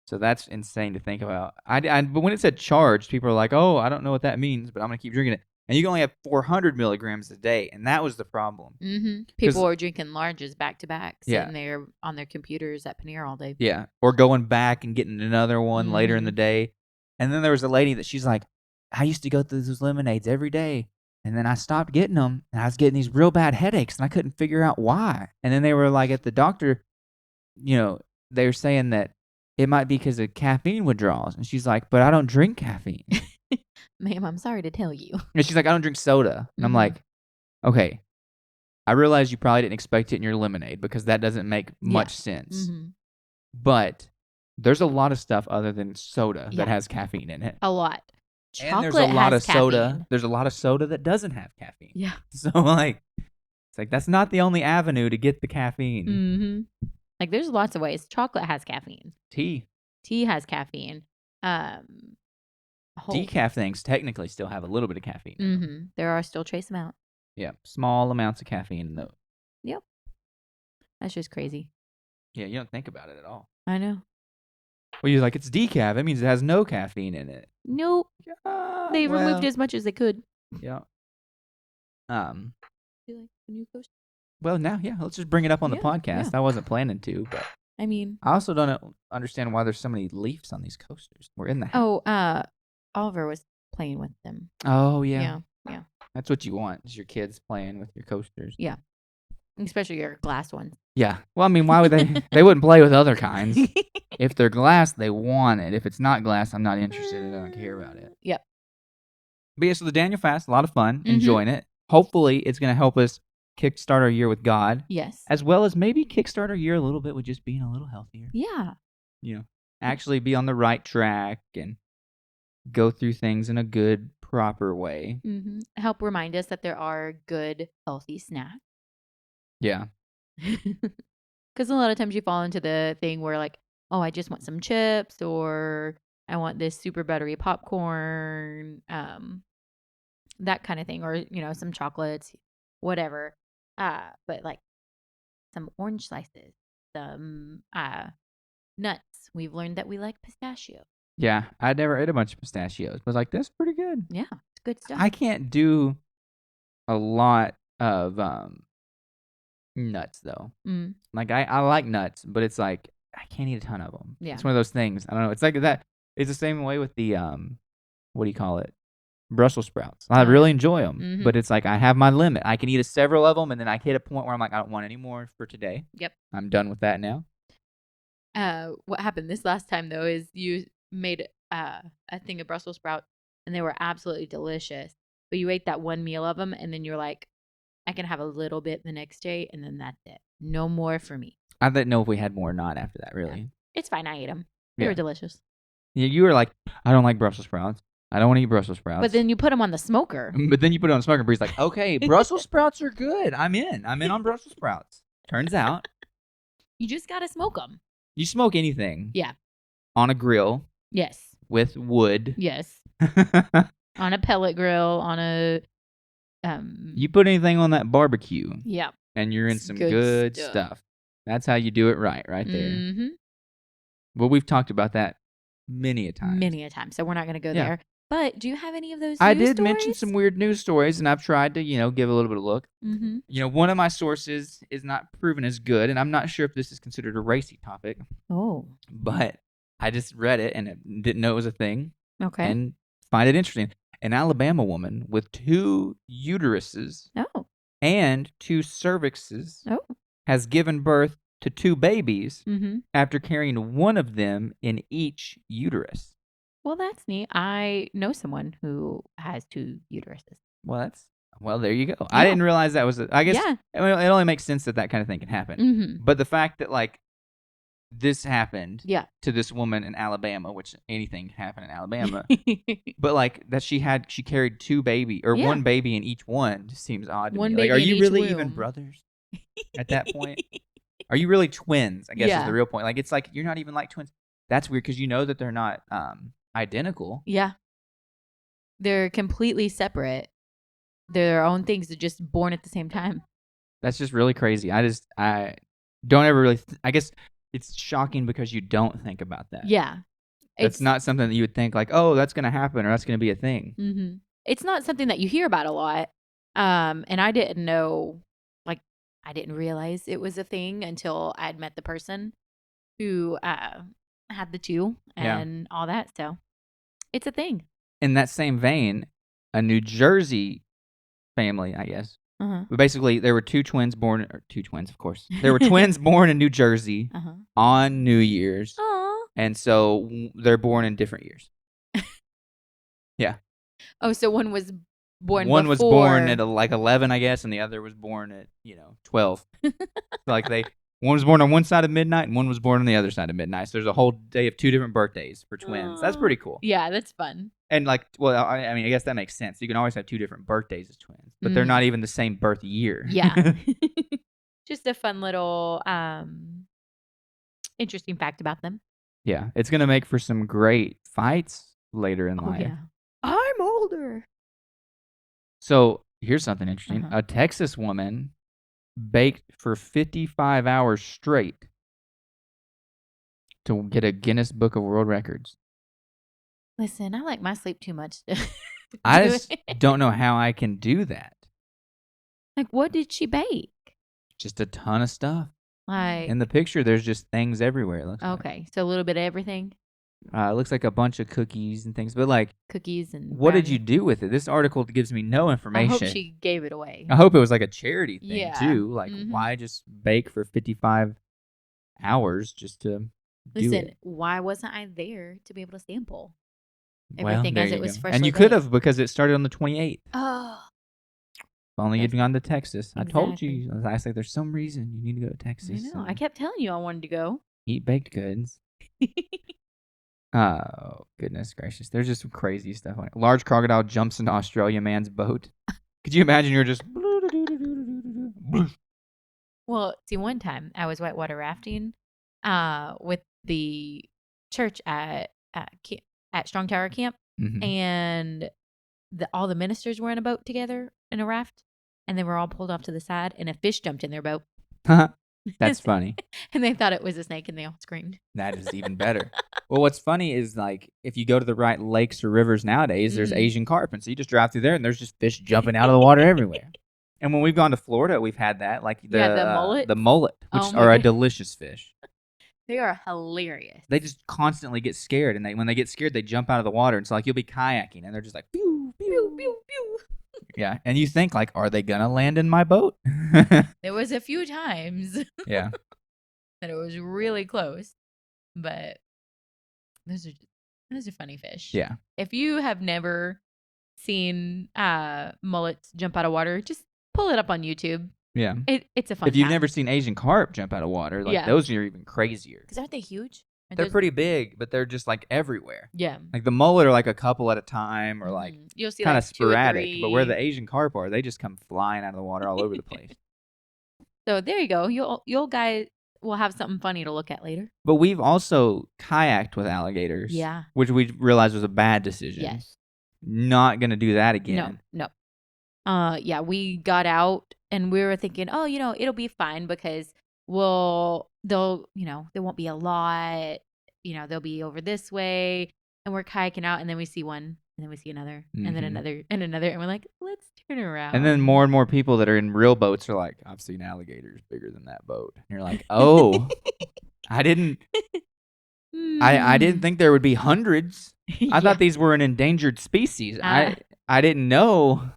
S1: So that's insane to think about. But when it said charged, people are like, oh, I don't know what that means, but I'm going to keep drinking it. And you can only have 400 milligrams a day, and that was the problem.
S2: People are drinking larges back to back, sitting there on their computers at Panera all day.
S1: Yeah, or going back and getting another one later in the day. And then there was a lady that she's like, I used to go through those lemonades every day, and then I stopped getting them, and I was getting these real bad headaches, and I couldn't figure out why. And then they were like, at the doctor, they were saying that it might be because of caffeine withdrawals. And she's like, but I don't drink caffeine.
S2: Ma'am, I'm sorry to tell you.
S1: And she's like, I don't drink soda. And I'm like, okay, I realize you probably didn't expect it in your lemonade because that doesn't make much sense. But there's a lot of stuff other than soda that has caffeine in it.
S2: A lot.
S1: Chocolate and there's a lot of caffeine. Soda. There's a lot of soda that doesn't have caffeine.
S2: Yeah.
S1: So it's like that's not the only avenue to get the caffeine.
S2: Like there's lots of ways. Chocolate has caffeine.
S1: Tea
S2: has caffeine.
S1: Decaf things technically still have a little bit of caffeine.
S2: There are still trace amounts.
S1: Yeah, small amounts of caffeine in those.
S2: Yep. That's just crazy.
S1: Yeah, you don't think about it at all.
S2: I know.
S1: Well, you're like, it's decaf. That means it has no caffeine in it.
S2: Nope. They removed as much as they could.
S1: Yeah.
S2: Do you like the new coaster?
S1: Well, now, let's just bring it up on the podcast. I wasn't planning to, but
S2: I mean,
S1: I also don't understand why there's so many leaves on these coasters. We're in the house.
S2: Oh, Oliver was playing with them.
S1: Oh, yeah.
S2: Yeah.
S1: That's what you want, is your kids playing with your coasters.
S2: Yeah. Especially your glass ones.
S1: Yeah. Well, I mean, why would they wouldn't play with other kinds. If they're glass, they want it. If it's not glass, I'm not interested in it. I don't care about it.
S2: Yep.
S1: But yeah, so the Daniel Fast, a lot of fun, enjoying it. Hopefully, it's going to help us kickstart our year with God.
S2: Yes.
S1: As well as maybe kickstart our year a little bit with just being a little healthier.
S2: Yeah.
S1: Actually be on the right track and go through things in a good, proper way.
S2: Mm-hmm. Help remind us that there are good, healthy snacks.
S1: Yeah.
S2: Because a lot of times you fall into the thing where like, oh, I just want some chips, or I want this super buttery popcorn, that kind of thing, or some chocolates, whatever. But like some orange slices, some nuts. We've learned that we like pistachio.
S1: Yeah, I'd never ate a bunch of pistachios, but like that's pretty good.
S2: Yeah, it's good stuff.
S1: I can't do a lot of nuts though. Like I like nuts, but it's like I can't eat a ton of them.
S2: Yeah.
S1: It's one of those things. I don't know. It's like that. It's the same way with the what do you call it? Brussels sprouts. I really enjoy them, but it's like I have my limit. I can eat several of them, and then I hit a point where I'm like, I don't want any more for today.
S2: Yep.
S1: I'm done with that now.
S2: What happened this last time though is you made a thing of Brussels sprouts, and they were absolutely delicious. But you ate that one meal of them, and then you're like, I can have a little bit the next day, and then that's it. No more for me.
S1: I didn't know if we had more or not after that, really.
S2: Yeah. It's fine. I ate them. They were delicious.
S1: Yeah, you were like, I don't like Brussels sprouts. I don't want to eat Brussels sprouts.
S2: But then you put them on the smoker.
S1: But then you put it on the smoker, and Bree's like, okay, Brussels sprouts are good. I'm in on Brussels sprouts. Turns out.
S2: You just got to smoke them.
S1: You smoke anything.
S2: Yeah.
S1: On a grill.
S2: Yes.
S1: With wood.
S2: Yes. On a pellet grill, on a...
S1: You put anything on that barbecue.
S2: Yeah.
S1: And you're in some good stuff. That's how you do it right there. Mm-hmm. Well, we've talked about that many a time.
S2: So we're not going to go there. But do you have any of those
S1: I
S2: news
S1: did
S2: stories?
S1: mention some weird news stories, and I've tried to, give a little bit of look. Mm-hmm. One of my sources is not proven as good, and I'm not sure if this is considered a racy topic.
S2: Oh.
S1: But I just read it and didn't know it was a thing.
S2: Okay.
S1: And find it interesting. An Alabama woman with 2 uteruses and 2 cervixes has given birth to 2 babies after carrying one of them in each uterus.
S2: Well, that's neat. I know someone who has 2 uteruses.
S1: Well, there you go. Yeah. I didn't realize that was. I guess it only makes sense that kind of thing can happen. Mm-hmm. But the fact that like this happened to this woman in Alabama, which anything can happen in Alabama, but like that she carried 2 baby or 1 baby in each one just seems odd to me. Like, are you really even brothers at that point? Are you really twins? I guess is the real point. Like, it's like you're not even like twins. That's weird because you know that they're not identical.
S2: Yeah. They're completely separate. They're their own things. They're just born at the same time.
S1: That's just really crazy. I don't ever really, I guess it's shocking because you don't think about that.
S2: Yeah.
S1: It's not something that you would think like, oh, that's going to happen or that's going to be a thing.
S2: Mm-hmm. It's not something that you hear about a lot. And I didn't know, like, I didn't realize it was a thing until I had met the person who had the 2 and all that. So it's a thing.
S1: In that same vein, a New Jersey family, I guess. But basically, there were 2 twins born, or 2 twins, of course. There were twins born in New Jersey on New Year's.
S2: Aww.
S1: And so they're born in different years. Yeah.
S2: Oh, so one was born
S1: One
S2: before.
S1: was born at like 11, I guess, and the other was born at, 12. Like one was born on one side of midnight and one was born on the other side of midnight. So there's a whole day of 2 different birthdays for twins. That's pretty cool.
S2: Yeah, that's fun.
S1: And like, well, I mean, I guess that makes sense. You can always have 2 different birthdays as twins, but they're not even the same birth year.
S2: Yeah. Just a fun little interesting fact about them.
S1: Yeah, it's going to make for some great fights later in life.
S2: Yeah. I'm older.
S1: So here's something interesting. A Texas woman baked for 55 hours straight to get a Guinness Book of World Records.
S2: Listen, I like my sleep too much.
S1: I just don't know how I can do that.
S2: Like, what did she bake?
S1: Just a ton of stuff.
S2: Like
S1: in the picture, there's just things everywhere. It looks
S2: like. So a little bit of everything.
S1: It looks like a bunch of cookies and things, but like
S2: cookies and.
S1: What did you do with it? This article gives me no information.
S2: I hope she gave it away.
S1: I hope it was like a charity thing too. Like, why just bake for 55 hours just to do it?
S2: Why wasn't I there to be able to sample
S1: everything
S2: as it was freshly
S1: And you could have because it started on the 28th.
S2: Oh.
S1: only you'd gone to Texas.
S2: Exactly.
S1: I told you. I was like, there's some reason you need to go to Texas.
S2: I know. I kept telling you I wanted to go.
S1: Eat baked goods. Oh, goodness gracious. There's just some crazy stuff on it. Large crocodile jumps into Australian man's boat. Could you imagine you're just...
S2: Well, see, one time I was whitewater rafting with the church at Strong Tower Camp, and all the ministers were in a boat together in a raft, and they were all pulled off to the side, and a fish jumped in their boat.
S1: That's funny.
S2: And they thought it was a snake, and they all screamed.
S1: That is even better. Well, what's funny is, like, if you go to the right lakes or rivers nowadays, there's Asian carp, and so you just drive through there, and there's just fish jumping out of the water everywhere. And when we've gone to Florida, we've had that, like the mullet, which are a delicious fish.
S2: They are hilarious.
S1: They just constantly get scared, and when they get scared, they jump out of the water. And so, like, you'll be kayaking, and they're just like, pew, pew, pew, pew. Yeah, and you think, like, are they gonna land in my boat?
S2: There was a few times.
S1: Yeah.
S2: That it was really close, but those are funny fish.
S1: Yeah.
S2: If you have never seen mullets jump out of water, just pull it up on YouTube.
S1: Yeah.
S2: It's a fun
S1: If you've never seen Asian carp jump out of water, like those are even crazier.
S2: Because aren't they huge?
S1: They're pretty big, but they're just like everywhere.
S2: Yeah.
S1: Like the mullet are like a couple at a time, or like
S2: you'll see
S1: kind of
S2: like
S1: sporadic. But where the Asian carp are, they just come flying out of the water all over the place.
S2: So there you go. You'll guys will have something funny to look at later.
S1: But we've also kayaked with alligators.
S2: Yeah.
S1: Which we realized was a bad decision.
S2: Yes.
S1: Not gonna do that again.
S2: No. Yeah, we got out and we were thinking, oh, it'll be fine because there won't be a lot, they'll be over this way, and we're kayaking out, and then we see one, and then we see another, and then another, and another, and we're like, let's turn around.
S1: And then more and more people that are in real boats are like, I've seen alligators bigger than that boat. And you're like, oh, I didn't think there would be hundreds. I thought these were an endangered species. I didn't know.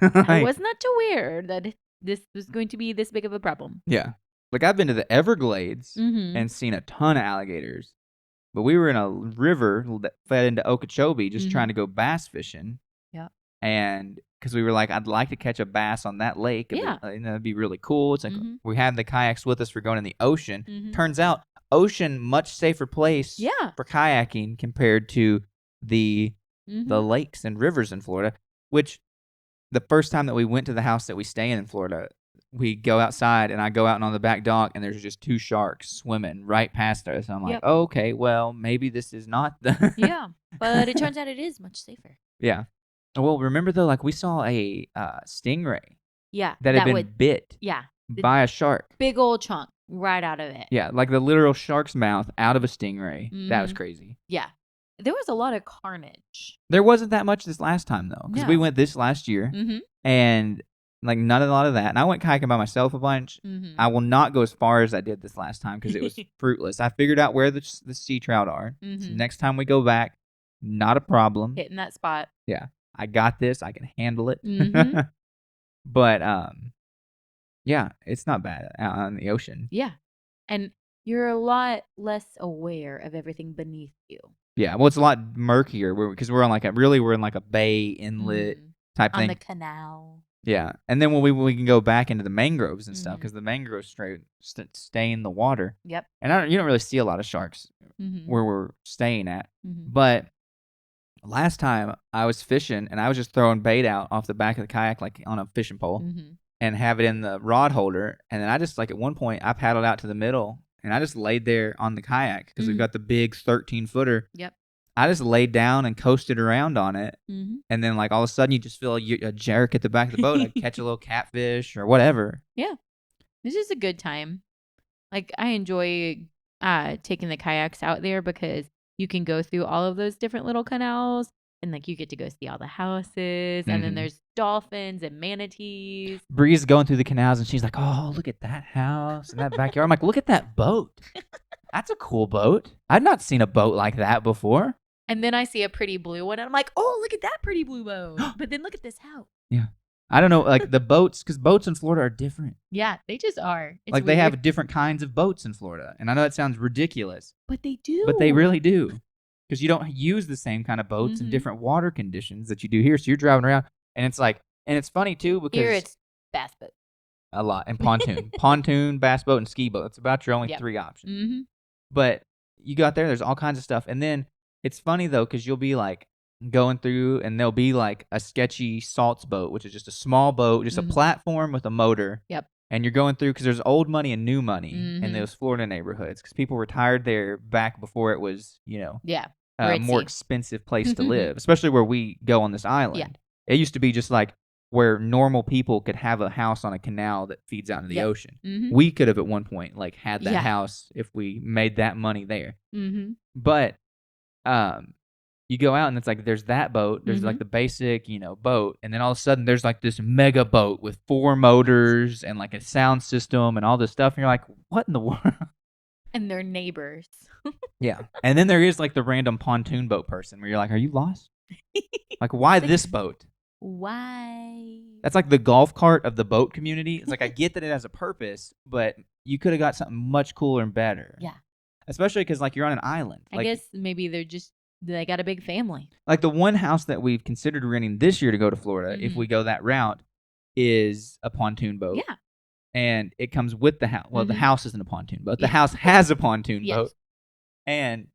S2: I was not aware that this was going to be this big of a problem.
S1: Yeah. Like, I've been to the Everglades and seen a ton of alligators. But we were in a river that fed into Okeechobee just trying to go bass fishing.
S2: Yeah.
S1: And because we were like, I'd like to catch a bass on that lake. That'd be really cool. It's like we had the kayaks with us for going in the ocean. Turns out, ocean, much safer place for kayaking compared to the lakes and rivers in Florida, which... The first time that we went to the house that we stay in Florida, we go outside, and I go out on the back dock, and there's just two sharks swimming right past us. I'm like, oh, okay, well, maybe this is not the...
S2: Yeah, but it turns out it is much safer.
S1: Yeah. Well, remember, though, like, we saw a stingray.
S2: Yeah.
S1: That had been bit by a shark.
S2: Big old chunk right out of it.
S1: Yeah, like the literal shark's mouth out of a stingray. That was crazy.
S2: Yeah. There was a lot of carnage.
S1: There wasn't that much this last time, though, because we went this last year, and like a lot of that. And I went kayaking by myself a bunch. I will not go as far as I did this last time because it was fruitless. I figured out where the sea trout are. So next time we go back, not a problem.
S2: Hitting that spot.
S1: Yeah, I got this. I can handle it. But yeah, it's not bad out in the ocean.
S2: Yeah, and you're a lot less aware of everything beneath you.
S1: Yeah, well, it's a lot murkier because we're in like a bay inlet type thing.
S2: On the canal.
S1: Yeah, and then when we can go back into the mangroves and stuff because the mangroves stay in the water.
S2: Yep.
S1: And you don't really see a lot of sharks where we're staying at. But last time I was fishing and I was just throwing bait out off the back of the kayak like on a fishing pole and have it in the rod holder. And then I just like at one point I paddled out to the middle. And I just laid there on the kayak because we've got the big 13-footer.
S2: Yep. I
S1: just laid down and coasted around on it. And then, like, all of a sudden, you just feel a jerk at the back of the boat. I'd catch a little catfish or whatever.
S2: Yeah. It's just a good time. Like, I enjoy taking the kayaks out there because you can go through all of those different little canals. And, like, you get to go see all the houses. And then there's dolphins and manatees.
S1: Bree's going through the canals, and she's like, oh, look at that house and that backyard. I'm like, look at that boat. That's a cool boat. I've not seen a boat like that before.
S2: And then I see a pretty blue one, and I'm like, oh, look at that pretty blue boat. But then look at this house.
S1: Yeah. I don't know, like, the boats, because boats in Florida are different.
S2: Yeah, they just are.
S1: It's like, weird. They have different kinds of boats in Florida. And I know that sounds ridiculous.
S2: But they do.
S1: But they really do. Because you don't use the same kind of boats in different water conditions that you do here. So you're driving around, and it's like And it's funny too because
S2: here it's bass boat.
S1: A lot. And pontoon, bass boat, and ski boat. It's about your only 3 options.
S2: Mm-hmm.
S1: But you go out there's all kinds of stuff. And then it's funny though because you'll be like going through and there'll be like a sketchy salts boat, which is just a small boat, just a platform with a motor.
S2: Yep.
S1: And you're going through because there's old money and new money in those Florida neighborhoods because people retired there back before it was, a more expensive place to live, especially where we go on this island.
S2: Yeah.
S1: It used to be just like where normal people could have a house on a canal that feeds out into the ocean.
S2: Mm-hmm.
S1: We could have at one point like had that house if we made that money there.
S2: Mm-hmm.
S1: But you go out and it's like there's that boat, there's like the basic, boat, and then all of a sudden there's like this mega boat with 4 motors and like a sound system and all this stuff, and you're like, what in the world?
S2: And they're neighbors.
S1: Yeah. And then there is like the random pontoon boat person where you're like, are you lost? Like, why this boat?
S2: Why?
S1: That's like the golf cart of the boat community. It's like I get that it has a purpose, but you could have got something much cooler and better.
S2: Yeah.
S1: Especially because like you're on an island.
S2: I guess maybe they got a big family. Like
S1: the one house that we've considered renting this year to go to Florida, if we go that route, is a pontoon boat.
S2: Yeah.
S1: And it comes with the house. Well, the house isn't a pontoon boat. The house has a pontoon boat. And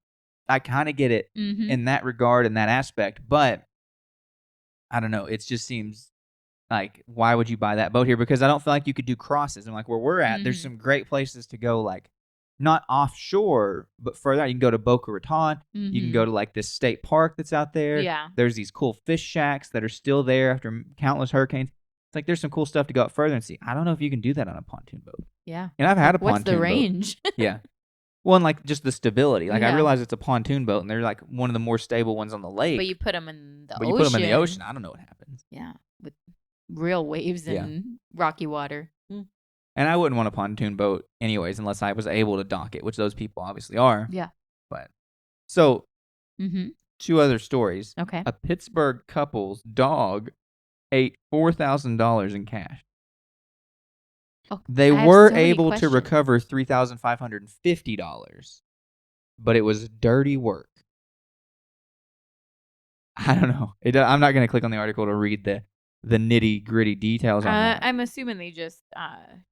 S1: I kind of get it in that regard, in that aspect. But I don't know. It just seems like, why would you buy that boat here? Because I don't feel like you could do crosses. And like where we're at, there's some great places to go, like not offshore, but further out. You can go to Boca Raton. You can go to like this state park that's out there.
S2: Yeah.
S1: There's these cool fish shacks that are still there after countless hurricanes. It's like there's some cool stuff to go out further and see. I don't know if you can do that on a pontoon boat.
S2: Yeah.
S1: And I've had a pontoon boat.
S2: What's the range?
S1: Yeah. Well, and like just the stability. Like I realize it's a pontoon boat and they're like one of the more stable ones on the lake.
S2: But you put them in the ocean.
S1: But you put them in the ocean. I don't know what happens.
S2: Yeah. With real waves and rocky water.
S1: And I wouldn't want a pontoon boat anyways unless I was able to dock it, which those people obviously are.
S2: Yeah.
S1: But so 2 other stories.
S2: Okay.
S1: A Pittsburgh couple's dog ate $4,000 in cash.
S2: Oh,
S1: they were able to recover $3,550, but it was dirty work. I don't know. I'm not going to click on the article to read the nitty-gritty details on that.
S2: I'm assuming they just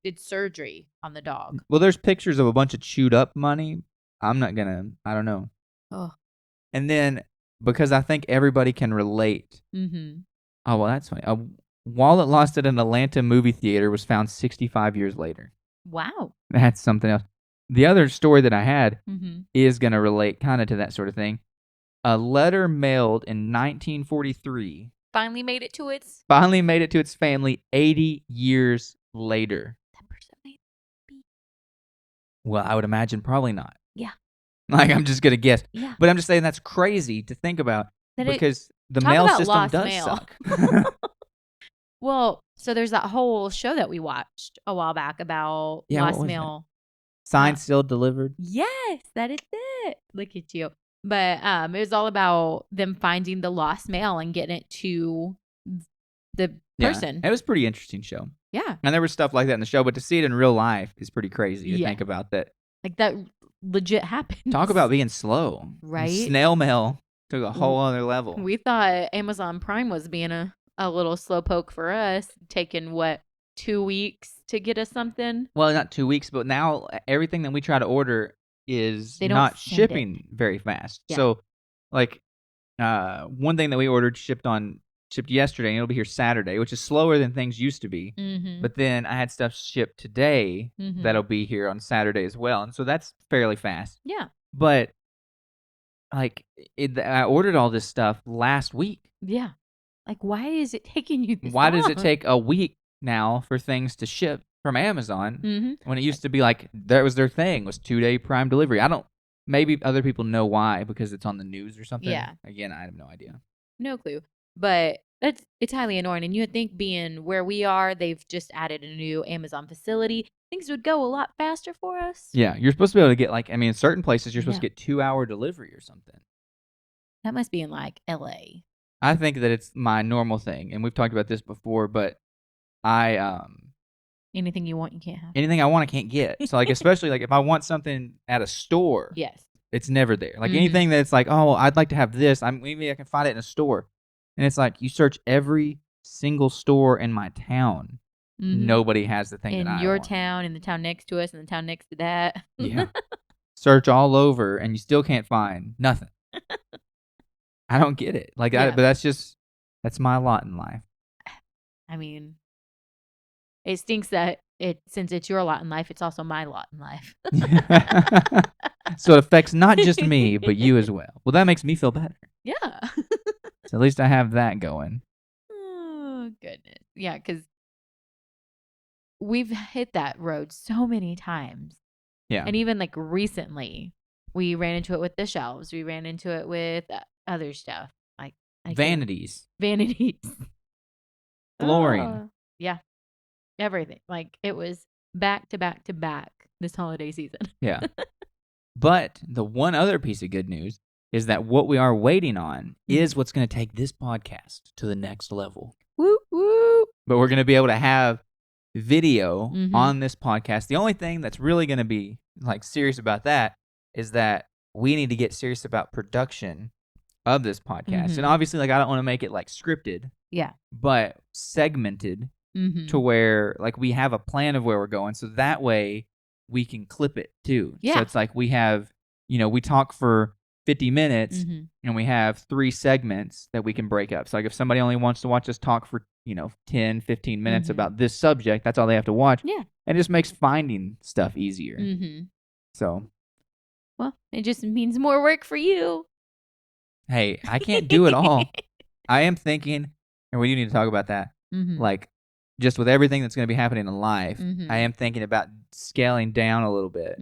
S2: did surgery on the dog.
S1: Well, there's pictures of a bunch of chewed up money. I don't know.
S2: Oh.
S1: And then, because I think everybody can relate. Oh, well, that's funny. A wallet lost at an Atlanta movie theater was found 65 years later.
S2: Wow.
S1: That's something else. The other story that I had is going to relate kind of to that sort of thing. A letter mailed in 1943
S2: finally made it to its
S1: family 80 years later.
S2: That person made it.
S1: Well, I would imagine probably not.
S2: Yeah.
S1: Like, I'm just going to guess.
S2: Yeah.
S1: But I'm just saying that's crazy to think about because the mail system does suck.
S2: Well, so there's that whole show that we watched a while back about lost mail.
S1: Signed, sealed, delivered.
S2: Yes, that is it. Look at you. But it was all about them finding the lost mail and getting it to the person.
S1: It was a pretty interesting show.
S2: Yeah.
S1: And there was stuff like that in the show, but to see it in real life is pretty crazy to think about that.
S2: Like that legit happened.
S1: Talk about being slow.
S2: Right?
S1: Snail mail took a whole other level.
S2: We thought Amazon Prime was being a little slowpoke for us, taking 2 weeks to get us something?
S1: Well, not 2 weeks, but now everything that we try to order is not shipping very fast. Yeah. So, like, one thing that we ordered shipped yesterday, and it'll be here Saturday, which is slower than things used to be. But then I had stuff shipped today that'll be here on Saturday as well, and so that's fairly fast.
S2: Yeah.
S1: But like, I ordered all this stuff last week.
S2: Yeah. Like, why is it taking you this
S1: Why
S2: long?
S1: does it take a week now for things to ship from Amazon when it used to be like that was their thing, was 2-day Prime delivery? Maybe other people know why because it's on the news or something.
S2: Yeah.
S1: Again, I have no idea.
S2: No clue. But it's highly annoying. And you would think being where we are, they've just added a new Amazon facility. Things would go a lot faster for us.
S1: Yeah. You're supposed to be able to get in certain places, you're supposed to get 2-hour delivery or something.
S2: That must be in like LA.
S1: I think that it's my normal thing. And we've talked about this before, but
S2: anything you want, you can't have.
S1: Anything I want, I can't get. So, like, especially, like, if I want something at a store,
S2: yes,
S1: it's never there. Like, anything that's like, oh, I'd like to have this, maybe I can find it in a store. And it's like, you search every single store in my town. Nobody has the thing that I want.
S2: In your town, in the town next to us, and the town next to that.
S1: Yeah. Search all over, and you still can't find nothing. I don't get it. Like, but that's my lot in life.
S2: I mean, it stinks that since it's your lot in life, it's also my lot in life.
S1: So it affects not just me, but you as well. Well, that makes me feel better.
S2: Yeah.
S1: So at least I have that going.
S2: Oh, goodness. Yeah, because we've hit that road so many times.
S1: Yeah.
S2: And even like recently, we ran into it with the shelves. We ran into it with other stuff. Like
S1: vanities. Flooring.
S2: Yeah. Everything. Like it was back to back to back this holiday season.
S1: Yeah. But the one other piece of good news is that what we are waiting on is what's going to take this podcast to the next level.
S2: Woo, woo.
S1: But we're going to be able to have video on this podcast. The only thing that's really going to be like serious about that is that we need to get serious about production of this podcast. And obviously, like, I don't want to make it like scripted.
S2: Yeah.
S1: But segmented to where like we have a plan of where we're going. So that way we can clip it too.
S2: Yeah.
S1: So it's like we have, we talk for 50 minutes and we have 3 segments that we can break up. So like if somebody only wants to watch us talk for, 10, 15 minutes about this subject, that's all they have to watch.
S2: Yeah.
S1: And it just makes finding stuff easier. So.
S2: Well, it just means more work for you.
S1: Hey, I can't do it all. I am thinking, and we do need to talk about that, like just with everything that's going to be happening in life, I am thinking about scaling down a little bit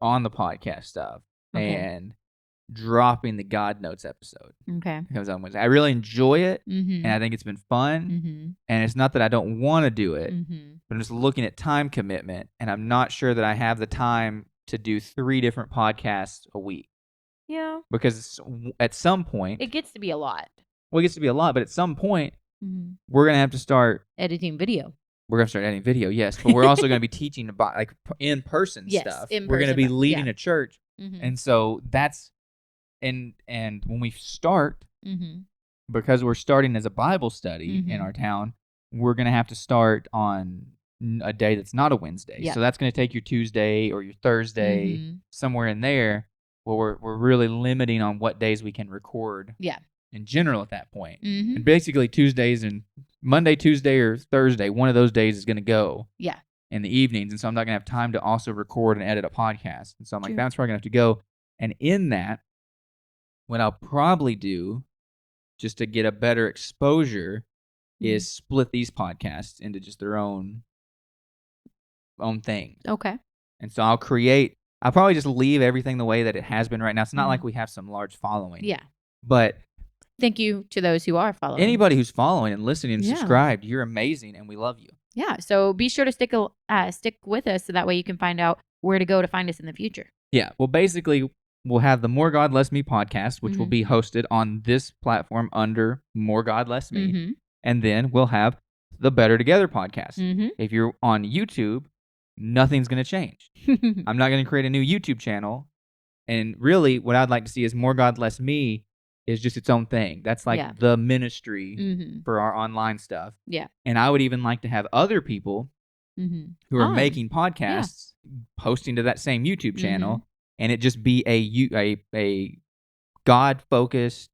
S1: on the podcast stuff and dropping the God Notes episode.
S2: Okay.
S1: It comes on Wednesday. I really enjoy it, and I think it's been fun, and it's not that I don't want to do it, but I'm just looking at time commitment, and I'm not sure that I have the time to do 3 different podcasts a week.
S2: Yeah.
S1: Because at some point...
S2: It gets to be a lot.
S1: Well, it gets to be a lot, but at some point, we're going to have to start...
S2: Editing video.
S1: We're going to start editing video, yes. But we're also going to be teaching about like in-person stuff. We're going to be leading a church. And so that's... And when we start, because we're starting as a Bible study in our town, we're going to have to start on a day that's not a Wednesday. Yeah. So that's going to take your Tuesday or your Thursday, somewhere in there. Well, we're really limiting on what days we can record. Yeah. In general at that point. And basically Tuesdays and Monday, Tuesday, or Thursday, one of those days is going to go. Yeah. In the evenings. And so I'm not going to have time to also record and edit a podcast. And so I'm like, that's where I'm going to have to go. And in that, what I'll probably do, just to get a better exposure, is split these podcasts into just their own thing. Okay. And so I'll probably just leave everything the way that it has been right now. It's not like we have some large following. Yeah. But
S2: thank you to those who are following.
S1: Anybody who's following and listening and subscribed, you're amazing and we love you.
S2: Yeah. So be sure to stick with us so that way you can find out where to go to find us in the future.
S1: Yeah. Well, basically, we'll have the More God Less Me podcast, which will be hosted on this platform under More God Less Me. And then we'll have the Better Together podcast. If you're on YouTube, nothing's going to change. I'm not going to create a new YouTube channel. And really, what I'd like to see is More God Less Me is just its own thing. That's like the ministry for our online stuff. Yeah. And I would even like to have other people who are making podcasts posting to that same YouTube channel, and it just be a God-focused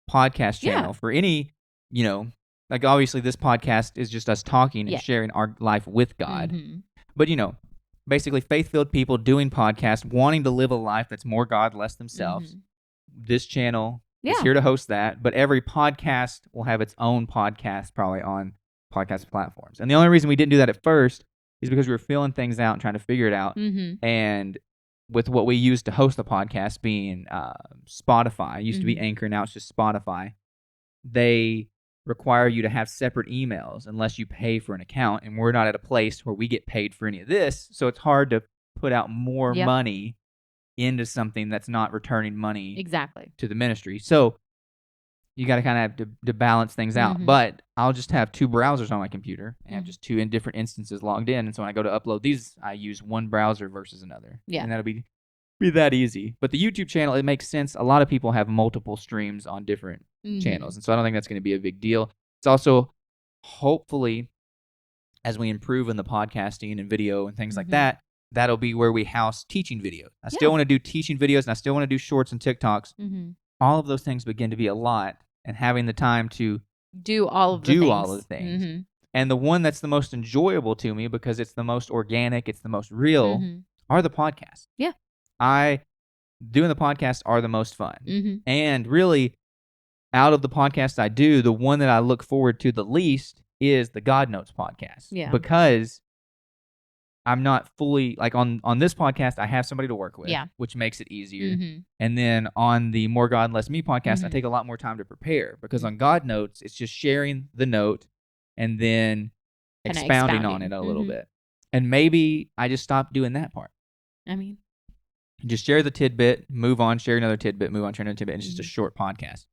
S1: podcast channel for any, like obviously this podcast is just us talking and sharing our life with God. But, basically faith-filled people doing podcasts, wanting to live a life that's more God, less themselves. This channel is here to host that, but every podcast will have its own podcast probably on podcast platforms. And the only reason we didn't do that at first is because we were feeling things out and trying to figure it out. And with what we used to host the podcast being Spotify, it used to be Anchor, now it's just Spotify, they require you to have separate emails unless you pay for an account, and we're not at a place where we get paid for any of this, so it's hard to put out more money into something that's not returning money to the ministry. So you got to kind of have to balance things out. But I'll just have 2 browsers on my computer and have just 2 in different instances logged in, and so when I go to upload these, I use one browser versus another. Yeah. And that'll be that easy. But the YouTube channel, it makes sense. A lot of people have multiple streams on different channels, and so I don't think that's going to be a big deal. It's also hopefully, as we improve in the podcasting and video and things like that, that'll be where we house teaching videos. I still want to do teaching videos, and I still want to do shorts and TikToks. All of those things begin to be a lot, and having the time to
S2: do all of the things.
S1: And the one that's the most enjoyable to me, because it's the most organic, it's the most real, are the podcasts.
S2: Yeah.
S1: Doing the podcasts are the most fun. And really, out of the podcasts I do, the one that I look forward to the least is the God Notes podcast.
S2: Yeah.
S1: Because I'm not fully, like on this podcast, I have somebody to work with, which makes it easier. And then on the More God, Less Me podcast, I take a lot more time to prepare, because on God Notes, it's just sharing the note and then expounding on it a little bit. And maybe I just stopped doing that part.
S2: I mean,
S1: just share the tidbit, move on, share another tidbit, move on, share another tidbit, and it's just a short podcast.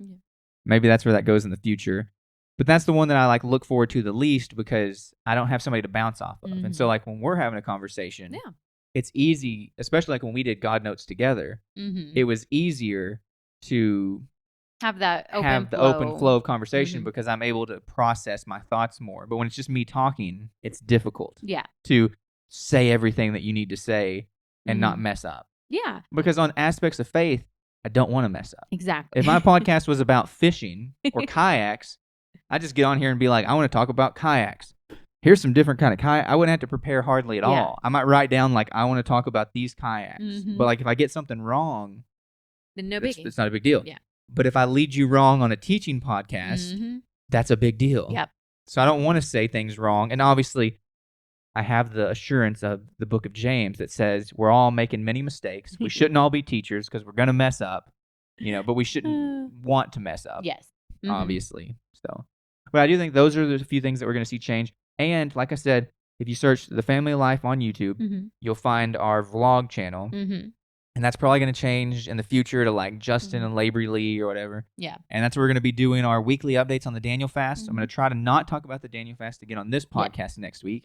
S1: Maybe that's where that goes in the future. But that's the one that I like look forward to the least, because I don't have somebody to bounce off of. And so like when we're having a conversation, it's easy, especially like when we did God Notes together, it was easier to
S2: have the
S1: open flow of conversation, because I'm able to process my thoughts more. But when it's just me talking, it's difficult to say everything that you need to say and not mess up.
S2: Yeah.
S1: Because on aspects of faith, I don't want to mess up.
S2: Exactly.
S1: If my podcast was about fishing or kayaks, I just get on here and be like, I want to talk about kayaks. Here's some different kind of kayak. I wouldn't have to prepare hardly at all. I might write down like, I want to talk about these kayaks. But like if I get something wrong,
S2: then no biggie.
S1: It's not a big deal.
S2: Yeah.
S1: But if I lead you wrong on a teaching podcast, that's a big deal.
S2: Yep.
S1: So I don't want to say things wrong. And obviously, I have the assurance of the book of James that says we're all making many mistakes. We shouldn't all be teachers, because we're going to mess up, but we shouldn't want to mess up.
S2: Yes.
S1: Obviously. So, but I do think those are the few things that we're going to see change. And like I said, if you search The Family Life on YouTube, you'll find our vlog channel. And that's probably going to change in the future to like Justin and LaBre or whatever.
S2: Yeah.
S1: And that's where we're going to be doing our weekly updates on the Daniel fast. I'm going to try to not talk about the Daniel fast again on this podcast next week.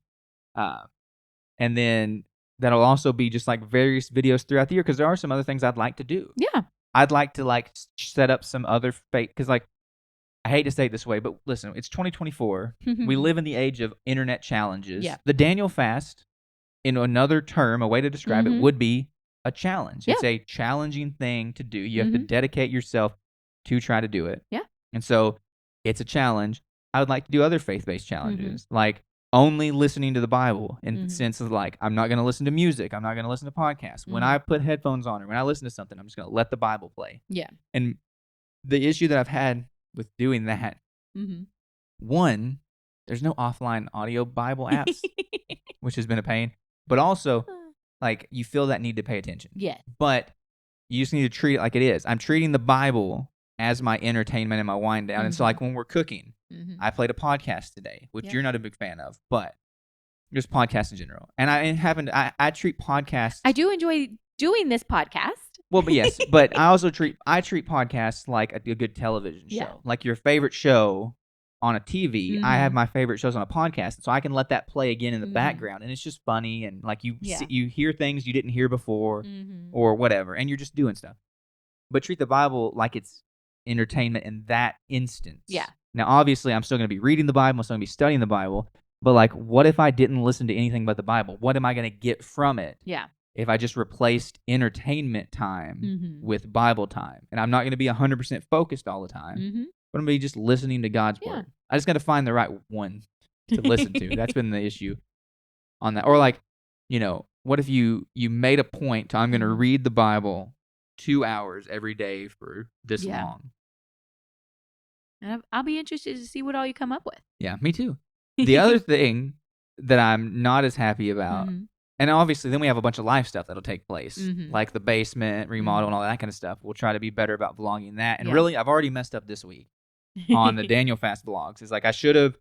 S1: And then that'll also be just like various videos throughout the year, because there are some other things I'd like to do.
S2: Yeah.
S1: I'd like to like set up some other fake, because like, I hate to say it this way, but listen, it's 2024. We live in the age of internet challenges.
S2: Yeah.
S1: The Daniel fast, in another term, a way to describe it would be a challenge.
S2: Yeah.
S1: It's a challenging thing to do. You have to dedicate yourself to try to do it.
S2: Yeah.
S1: And so it's a challenge. I would like to do other faith-based challenges, like only listening to the Bible, in the sense of like, I'm not going to listen to music. I'm not going to listen to podcasts. When I put headphones on or when I listen to something, I'm just going to let the Bible play.
S2: Yeah.
S1: And the issue that I've had with doing that, one, there's no offline audio Bible apps, which has been a pain. But also, like, you feel that need to pay attention.
S2: Yeah.
S1: But you just need to treat it like it is. I'm treating the Bible as my entertainment and my wind down. And so, like, when we're cooking, I played a podcast today, which you're not a big fan of, but just podcasts in general. And I treat podcasts.
S2: I do enjoy doing this podcast.
S1: Well, but yes, but I also treat podcasts like a good television show. Like your favorite show on a TV, I have my favorite shows on a podcast, so I can let that play again in the background, and it's just funny, and like you hear things you didn't hear before, or whatever, and you're just doing stuff. But treat the Bible like it's entertainment in that instance.
S2: Yeah.
S1: Now, obviously, I'm still going to be reading the Bible, I'm still going to be studying the Bible, but like, what if I didn't listen to anything but the Bible? What am I going to get from it?
S2: Yeah.
S1: If I just replaced entertainment time with Bible time, and I'm not going to be 100% focused all the time. But I'm going to be just listening to God's word. I just got to find the right one to listen to. That's been the issue on that. Or like, what if you made a point to, I'm going to read the Bible 2 hours every day for this long.
S2: And I'll be interested to see what all you come up with.
S1: Yeah, me too. The other thing that I'm not as happy about, and obviously then we have a bunch of life stuff that'll take place, like the basement, remodel, and all that kind of stuff. We'll try to be better about vlogging that. And really, I've already messed up this week on the Daniel Fast vlogs. It's like I should have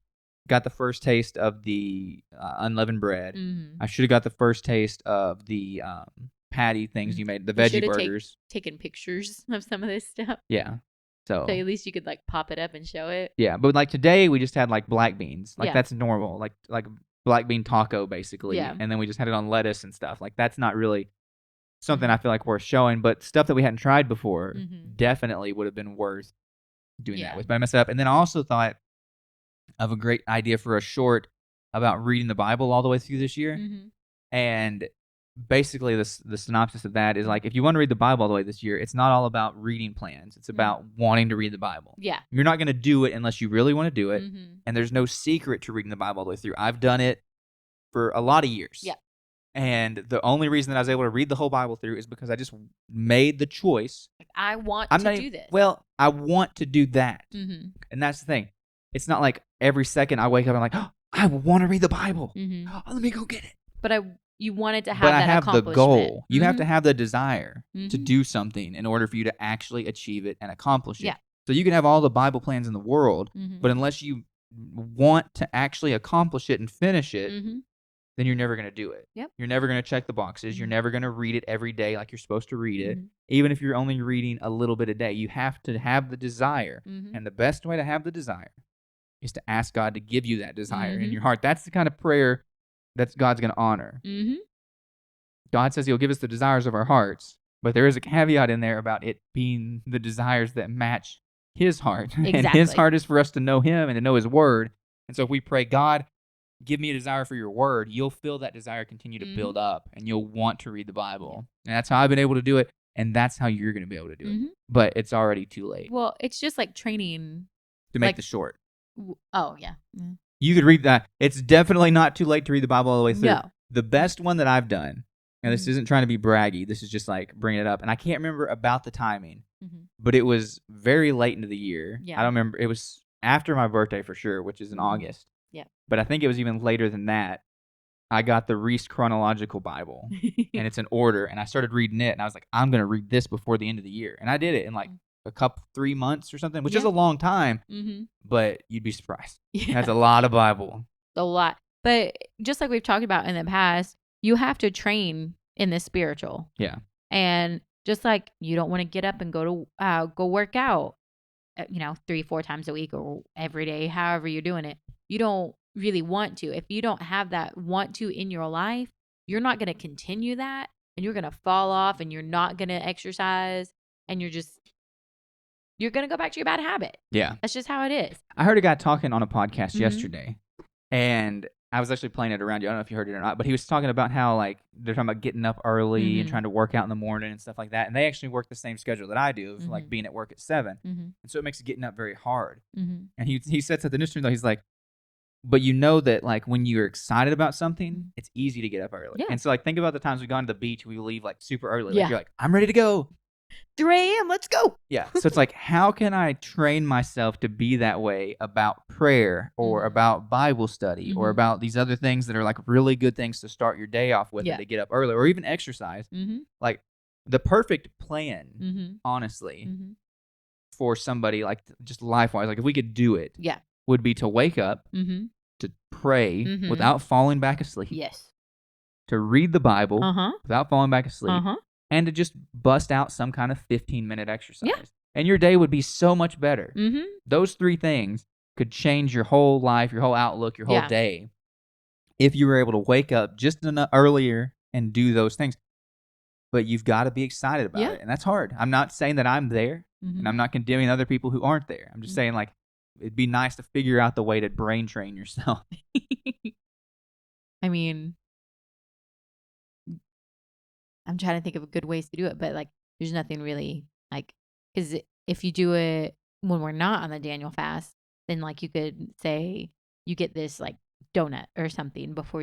S1: got the first taste of the unleavened bread. I should have got the first taste of the patty things you made, the veggie burgers.
S2: Taken pictures of some of this stuff.
S1: Yeah. So
S2: at least you could like pop it up and show it.
S1: Yeah, but like today we just had like black beans. Like that's normal. Like black bean taco basically.
S2: Yeah.
S1: And then we just had it on lettuce and stuff. Like that's not really something I feel like worth showing, but stuff that we hadn't tried before definitely would have been worth doing that with. But I messed it up. And then I also thought of a great idea for a short about reading the Bible all the way through this year.
S2: Mm-hmm.
S1: And basically, the synopsis of that is like, if you want to read the Bible all the way this year, it's not all about reading plans. It's about wanting to read the Bible.
S2: Yeah.
S1: You're not going to do it unless you really want to do it.
S2: Mm-hmm.
S1: And there's no secret to reading the Bible all the way through. I've done it for a lot of years.
S2: Yeah.
S1: And the only reason that I was able to read the whole Bible through is because I just made the choice.
S2: Like, I want to do this.
S1: Well, I want to do that.
S2: Mm-hmm.
S1: And that's the thing. It's not like every second I wake up and I'm like, oh, I want to read the Bible.
S2: Mm-hmm.
S1: Oh, let me go get it.
S2: But you wanted to have
S1: but
S2: that
S1: I have the goal. You have to have the desire to do something in order for you to actually achieve it and accomplish it.
S2: Yeah.
S1: So you can have all the Bible plans in the world, but unless you want to actually accomplish it and finish it, then you're never going to do it.
S2: Yep.
S1: You're never going to check the boxes. You're never going to read it every day like you're supposed to read it. Even if you're only reading a little bit a day, you have to have the desire. And the best way to have the desire is to ask God to give you that desire in your heart. That's the kind of prayer that God's going to honor. God says he'll give us the desires of our hearts, but there is a caveat in there about it being the desires that match his heart.
S2: Exactly.
S1: And his heart is for us to know him and to know his word. And so if we pray, God, give me a desire for your word, you'll feel that desire continue to build up, and you'll want to read the Bible. And that's how I've been able to do it, and that's how you're going to be able to do it. But it's already too late.
S2: Well, it's just like training.
S1: To make the short.
S2: Oh, yeah.
S1: You could read that. It's definitely not too late to read the Bible all the way through.
S2: No.
S1: The best one that I've done, and this isn't trying to be braggy, this is just like bringing it up, and I can't remember about the timing, but it was very late into the year.
S2: Yeah.
S1: I don't remember. It was after my birthday for sure, which is in August.
S2: Yeah.
S1: But I think it was even later than that. I got the Reese Chronological Bible, and it's in order, and I started reading it, and I was like, I'm going to read this before the end of the year. And I did it in like 3 months or something, which is a long time, but you'd be surprised. Yeah. That's a lot of Bible.
S2: A lot. But just like we've talked about in the past, you have to train in the spiritual.
S1: Yeah.
S2: And just like you don't want to get up and go work out, 3-4 times a week or every day, however you're doing it. You don't really want to. If you don't have that want to in your life, you're not going to continue that, and you're going to fall off, and you're not going to exercise, and you're going to go back to your bad habit.
S1: Yeah.
S2: That's just how it is.
S1: I heard a guy talking on a podcast yesterday, and I was actually playing it around you. I don't know if you heard it or not, but he was talking about how like they're talking about getting up early and trying to work out in the morning and stuff like that. And they actually work the same schedule that I do, of like being at work at 7. And so it makes getting up very hard. And he said something interesting though. He's like, but you know that like when you're excited about something, it's easy to get up early.
S2: Yeah.
S1: And so like think about the times we've gone to the beach, we leave like super early. Like you're like, I'm ready to go.
S2: 3 a.m. Let's go.
S1: Yeah. So it's like, how can I train myself to be that way about prayer or about Bible study or about these other things that are like really good things to start your day off with and to get up early, or even exercise? Like the perfect plan, honestly, for somebody like just life-wise, like if we could do it, would be to wake up, to pray without falling back asleep.
S2: Yes.
S1: To read the Bible without falling back asleep. And to just bust out some kind of 15-minute exercise. Yeah. And your day would be so much better. Those 3 things could change your whole life, your whole outlook, your whole day, if you were able to wake up just enough earlier and do those things. But you've got to be excited about it. And that's hard. I'm not saying that I'm there, and I'm not condemning other people who aren't there. I'm just saying, like, it'd be nice to figure out the way to brain train yourself.
S2: I mean, I'm trying to think of good ways to do it, but like, there's nothing really like, because if you do it when we're not on the Daniel fast, then like you could say you get this like donut or something before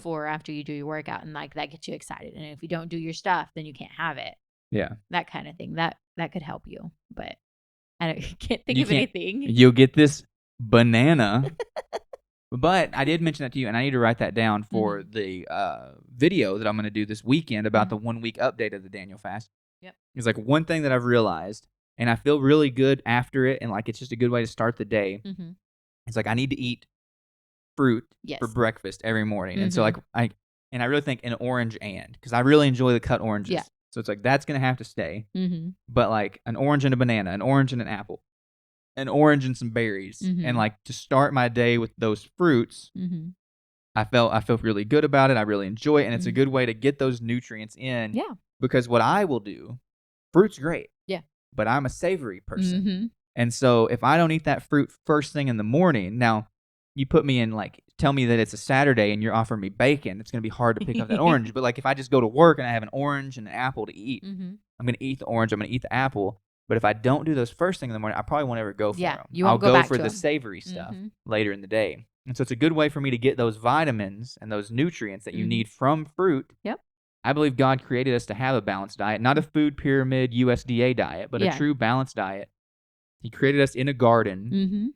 S2: or after you do your workout, and like that gets you excited. And if you don't do your stuff, then you can't have it.
S1: Yeah,
S2: that kind of thing. That could help you, but I can't think of anything.
S1: You'll get this banana. But I did mention that to you, and I need to write that down for the video that I'm going to do this weekend about the 1-week update of the Daniel fast.
S2: Yep.
S1: It's like one thing that I've realized, and I feel really good after it, and like it's just a good way to start the day. It's like I need to eat fruit for breakfast every morning. And so like I really think an orange because I really enjoy the cut oranges. Yeah. So it's like that's going to have to stay. But like an orange and a banana, an orange and an apple, an orange and some berries, and like to start my day with those fruits, I feel really good about it. I really enjoy it, and it's a good way to get those nutrients in. Yeah. Because what I will do, fruit's great. Yeah. But I'm a savory person, And so if I don't eat that fruit first thing in the morning, now you put me in like, tell me that it's a Saturday and you're offering me bacon, it's going to be hard to pick up that orange. But like if I just go to work and I have an orange and an apple to eat, I'm going to eat the orange, I'm going to eat the apple. But if I don't do those first thing in the morning, I probably won't ever go for them. I'll go for the savory stuff later in the day. And so it's a good way for me to get those vitamins and those nutrients that you need from fruit.
S2: Yep.
S1: I believe God created us to have a balanced diet, not a food pyramid USDA diet, but a true balanced diet. He created us in a garden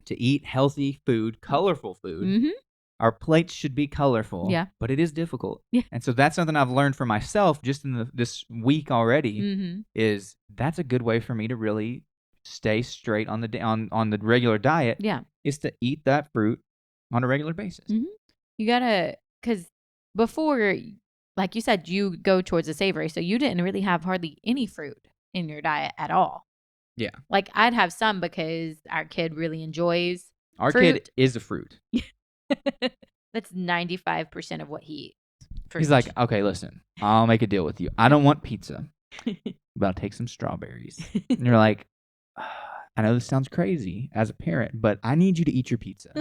S1: to eat healthy food, colorful food. Our plates should be colorful, but it is difficult. Yeah. And so that's something I've learned for myself just in this week already is that's a good way for me to really stay straight on the regular diet is to eat that fruit on a regular basis.
S2: You got to, because before, like you said, you go towards the savory, so you didn't really have hardly any fruit in your diet at all.
S1: Yeah.
S2: Like I'd have some because our kid really enjoys
S1: Our
S2: fruit.
S1: Kid is a fruit.
S2: That's 95% of what he eats.
S1: He's like, okay, listen, I'll make a deal with you. I don't want pizza, but I'll take some strawberries. And you're like, I know this sounds crazy as a parent, but I need you to eat your pizza.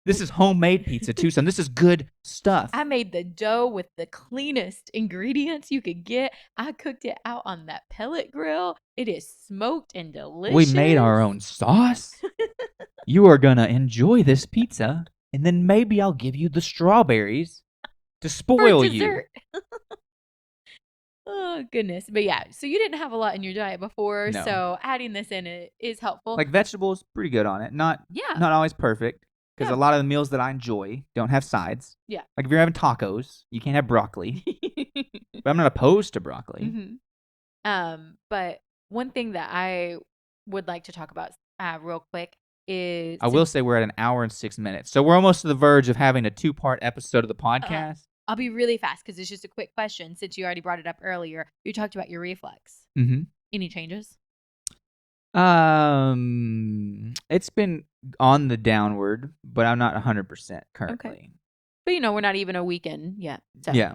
S1: This is homemade pizza too, son. This is good stuff.
S2: I made the dough with the cleanest ingredients you could get. I cooked it out on that pellet grill. It is smoked and delicious.
S1: We made our own sauce. You are going to enjoy this pizza, and then maybe I'll give you the strawberries to spoil you.
S2: Oh, goodness. But yeah, so you didn't have a lot in your diet before,
S1: No.
S2: So adding this in is helpful.
S1: Like vegetables, pretty good on it. Not always perfect, because a lot of the meals that I enjoy don't have sides.
S2: Yeah.
S1: Like if you're having tacos, you can't have broccoli. But I'm not opposed to broccoli.
S2: But one thing that I would like to talk about real quick is...
S1: I will say we're at 1 hour and 6 minutes. So we're almost to the verge of having a 2-part episode of the podcast.
S2: I'll be really fast because it's just a quick question since you already brought it up earlier. You talked about your reflux. Any changes?
S1: It's been on the downward, but I'm not 100% currently.
S2: Okay. But we're not even a weekend yet. So.
S1: Yeah.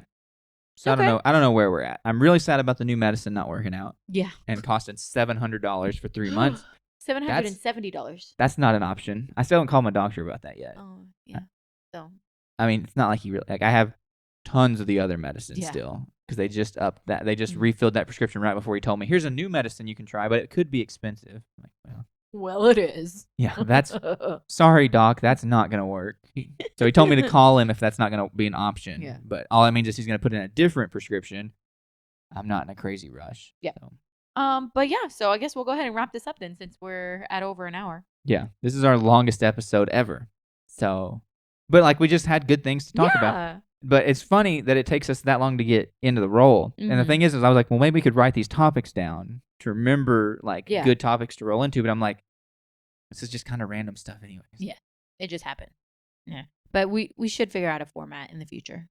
S1: So I don't know where we're at. I'm really sad about the new medicine not working out.
S2: Yeah.
S1: And costing $700 for 3 months.
S2: $770.
S1: That's not an option. I still haven't called my doctor about that yet.
S2: Oh, yeah. So.
S1: I mean, it's not like he really I have tons of the other medicine still because they just upped that. They just refilled that prescription right before he told me, here's a new medicine you can try, but it could be expensive. I'm like,
S2: well, it is.
S1: Yeah, that's sorry, doc, that's not going to work. So he told me to call him if that's not going to be an option.
S2: Yeah.
S1: But all that means is he's going to put in a different prescription. I'm not in a crazy rush.
S2: Yeah. So. But yeah, so I guess we'll go ahead and wrap this up then since we're at over an hour.
S1: Yeah, this is our longest episode ever. So, but like we just had good things to talk about. But it's funny that it takes us that long to get into the role. And the thing is I was like, well, maybe we could write these topics down to remember like good topics to roll into. But I'm like, this is just kind of random stuff anyways.
S2: Yeah, it just happened. Yeah. But we should figure out a format in the future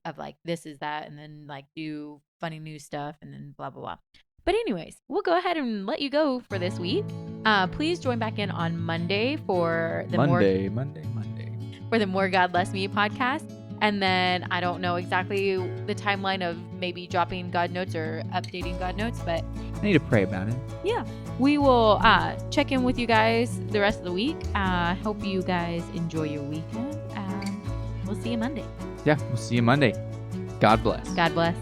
S2: of like this is that and then like do funny news stuff and then blah, blah, blah. But anyways, we'll go ahead and let you go for this week. Please join back in on Monday for the
S1: Monday.
S2: For the More God Less Me podcast. And then I don't know exactly the timeline of maybe dropping God Notes or updating God Notes, but
S1: I need to pray about it.
S2: Yeah. We will check in with you guys the rest of the week. Hope you guys enjoy your weekend. We'll see you Monday.
S1: Yeah, we'll see you Monday. God bless.
S2: God bless.